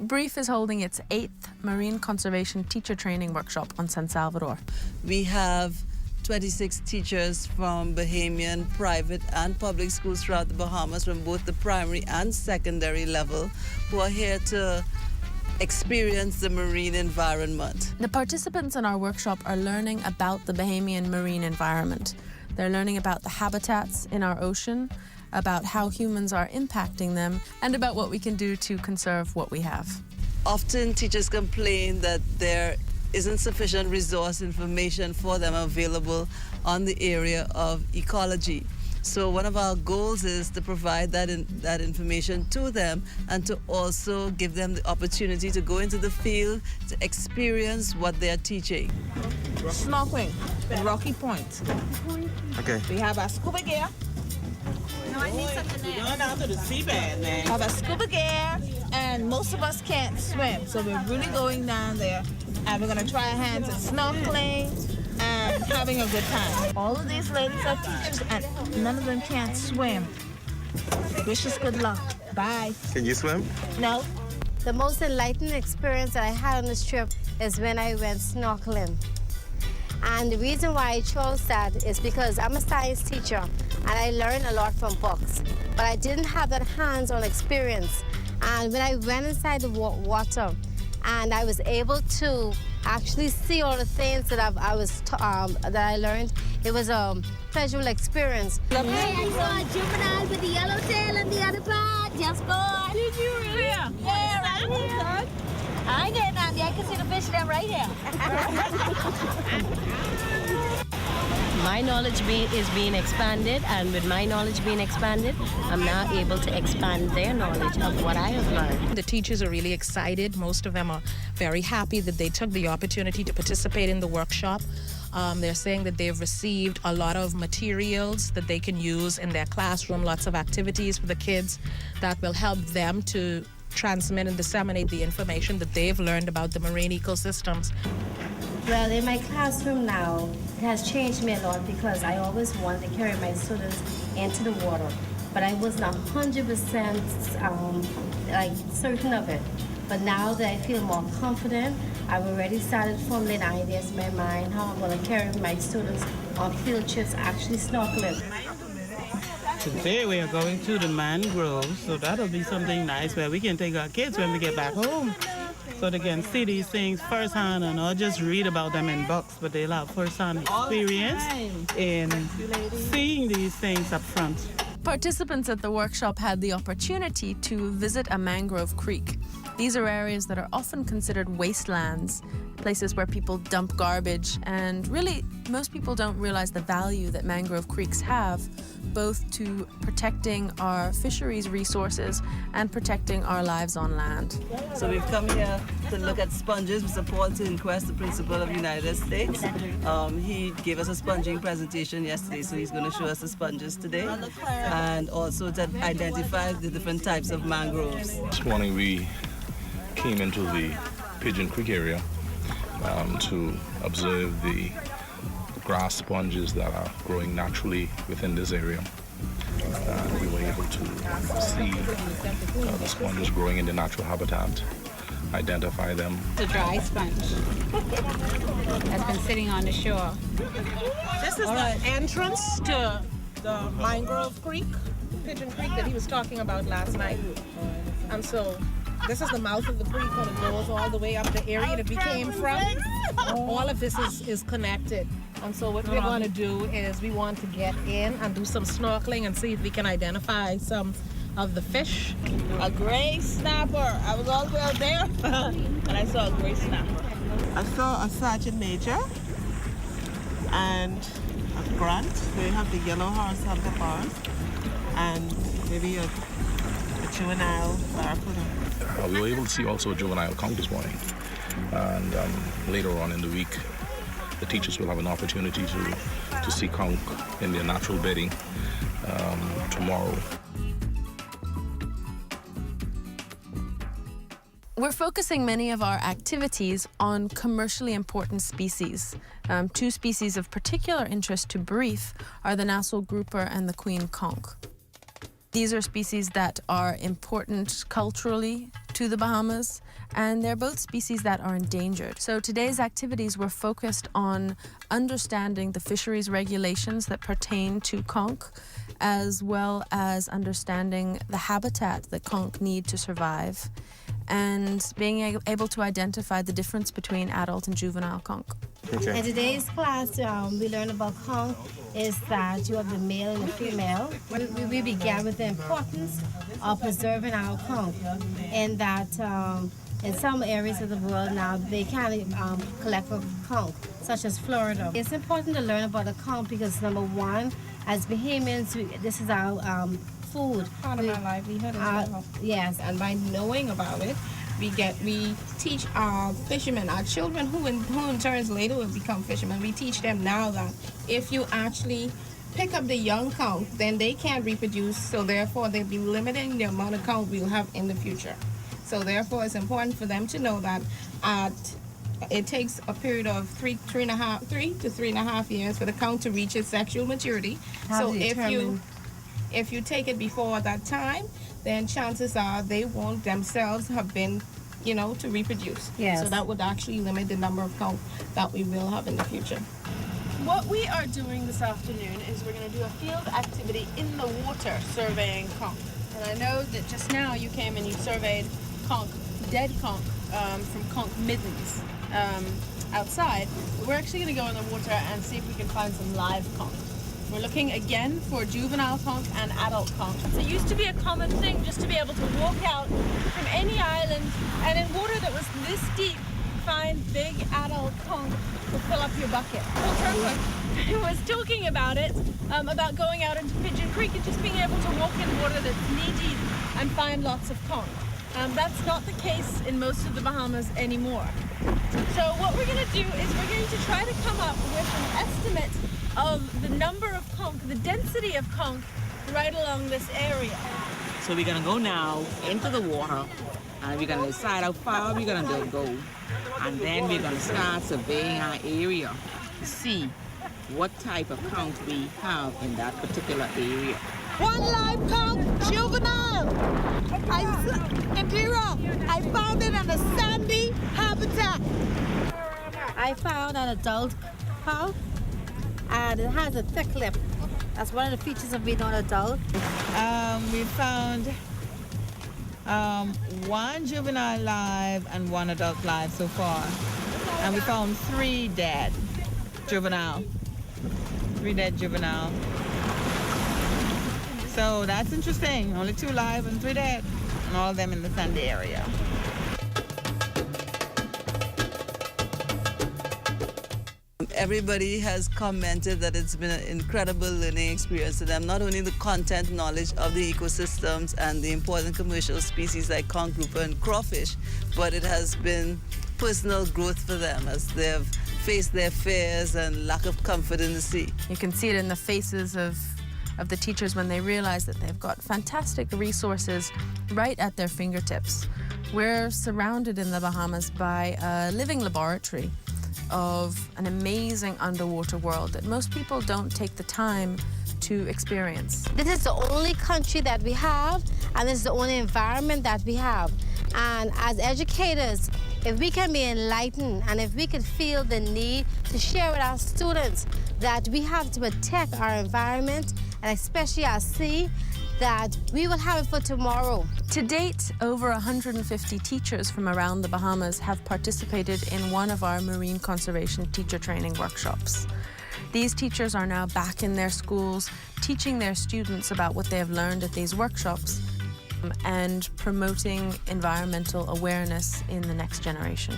BRIEF is holding its 8th Marine Conservation Teacher Training Workshop on San Salvador. We have 26 teachers from Bahamian private and public schools throughout the Bahamas from both the primary and secondary level who are here to experience the marine environment. The participants in our workshop are learning about the Bahamian marine environment. They're learning about the habitats in our ocean, about how humans are impacting them, and about what we can do to conserve what we have. Often teachers complain that there isn't sufficient resource information for them available on the area of ecology. So one of our goals is to provide that information to them and to also give them the opportunity to go into the field to experience what they're teaching. Snorkeling, Rocky Point. Okay. We have our scuba gear. No, I need something there. We're going down to the seabed, man. We have a scuba gear, and most of us can't swim, so we're really going down there, and we're going to try our hands at snorkeling and having a good time. All of these ladies are teachers, and none of them can't swim. Wish us good luck. Bye. Can you swim? No. The most enlightening experience that I had on this trip is when I went snorkeling. And the reason why I chose that is because I'm a science teacher and I learn a lot from books, but I didn't have that hands-on experience. And when I went inside the water and I was able to actually see all the things that I learned, it was a pleasurable experience. Hey, I saw a juvenile with the yellow tail and the other part. Just born. Did you really? Yeah, right here. I ain't getting out there. I can see the fish there right here. My knowledge is being expanded, and with my knowledge being expanded, I'm now able to expand their knowledge of what I have learned. The teachers are really excited. Most of them are very happy that they took the opportunity to participate in the workshop. They're saying that they've received a lot of materials that they can use in their classroom, lots of activities for the kids that will help them to transmit and disseminate the information that they've learned about the marine ecosystems. Well, in my classroom now, it has changed me a lot because I always wanted to carry my students into the water, but I was not 100% certain of it. But now that I feel more confident, I've already started formulating ideas in my mind how I'm going to carry my students on field trips, actually snorkeling. Today we are going to the mangroves, so that'll be something nice where we can take our kids when we get back home, so they can see these things firsthand and not just read about them in books, but they'll have firsthand experience in seeing these things up front. Participants at the workshop had the opportunity to visit a mangrove creek. These are areas that are often considered wastelands places where people dump garbage. And really, most people don't realize the value that mangrove creeks have, both to protecting our fisheries resources and protecting our lives on land. So we've come here to look at sponges. We support to Inquest, the principal of the United States. He gave us a sponging presentation yesterday, so he's going to show us the sponges today, and also to identify the different types of mangroves. This morning we came into the Pigeon Creek area to observe the grass sponges that are growing naturally within this area. We were able to see the sponges growing in the natural habitat, identify them. It's a dry sponge that's been sitting on the shore. This is the entrance to the Mangrove Creek, Pigeon Creek that he was talking about last night. And so this is the mouth of the creek when it goes all the way up the area that we came from. All of this is connected. And so what we're going to do is we want to get in and do some snorkeling and see if we can identify some of the fish. A gray snapper. I was all the way out there and I saw a gray snapper. I saw a sergeant major and a grunt. They have the yellow horse, and maybe a juvenile barracuda. We were able to see also a juvenile conch this morning, and later on in the week the teachers will have an opportunity to see conch in their natural bedding tomorrow. We're focusing many of our activities on commercially important species. Two species of particular interest to Brief are the Nassau grouper and the queen conch. These are species that are important culturally to the Bahamas, and they're both species that are endangered. So today's activities were focused on understanding the fisheries regulations that pertain to conch, as well as understanding the habitat that conch need to survive, and being able to identify the difference between adult and juvenile conch. Okay. In today's class, we learned about conch is that you have the male and the female. We began with the importance of preserving our conch, and that in some areas of the world now they can't collect for conch, such as Florida. It's important to learn about the conch because, number one, as Bahamians, this is our food. Part of our livelihood as well. Yes, and by knowing about it, we teach our fishermen, our children who in turns later will become fishermen. We teach them now that if you actually pick up the young conch, then they can't reproduce, so therefore they'll be limiting the amount of conch we'll have in the future. So therefore it's important for them to know that it takes a period of 3 to 3.5 years for the conch to reach its sexual maturity. So if you take it before that time, then chances are they won't themselves have been, to reproduce. Yes. So that would actually limit the number of conch that we will have in the future. What we are doing this afternoon is we're going to do a field activity in the water surveying conch. And I know that just now you came and you surveyed conch, dead conch from conch middens outside. But we're actually going to go in the water and see if we can find some live conch. We're looking again for juvenile conch and adult conch. It used to be a common thing just to be able to walk out from any island and in water that was this deep, find big adult conch to fill up your bucket. Well, Turco was talking about it, about going out into Pigeon Creek and just being able to walk in water that's knee-deep and find lots of conch. That's not the case in most of the Bahamas anymore. So what we're going to do is we're going to try to come up with an estimate of the number of conch, the density of conch right along this area. So we're gonna go now into the water and we're gonna decide how far we're gonna go. And then we're gonna start surveying our area to see what type of conch we have in that particular area. One live conch, juvenile. I found it on a sandy habitat. I found an adult conch, and it has a thick lip. That's one of the features of being an adult. We found one juvenile live and one adult live so far. And we found 3 dead juvenile. 3 dead juvenile. So that's interesting. Only 2 live and 3 dead. And all of them in the sandy area. everybody has commented that it's been an incredible learning experience to them, not only the content knowledge of the ecosystems and the important commercial species like conch grouper and crawfish, but it has been personal growth for them as they've faced their fears and lack of comfort in the sea. You can see it in the faces of the teachers when they realize that they've got fantastic resources right at their fingertips. We're surrounded in the Bahamas by a living laboratory of an amazing underwater world that most people don't take the time to experience. This is the only country that we have, and this is the only environment that we have. And as educators, if we can be enlightened and if we could feel the need to share with our students that we have to protect our environment, and especially our sea, that we will have it for tomorrow. To date, over 150 teachers from around the Bahamas have participated in one of our marine conservation teacher training workshops. These teachers are now back in their schools, teaching their students about what they have learned at these workshops and promoting environmental awareness in the next generation.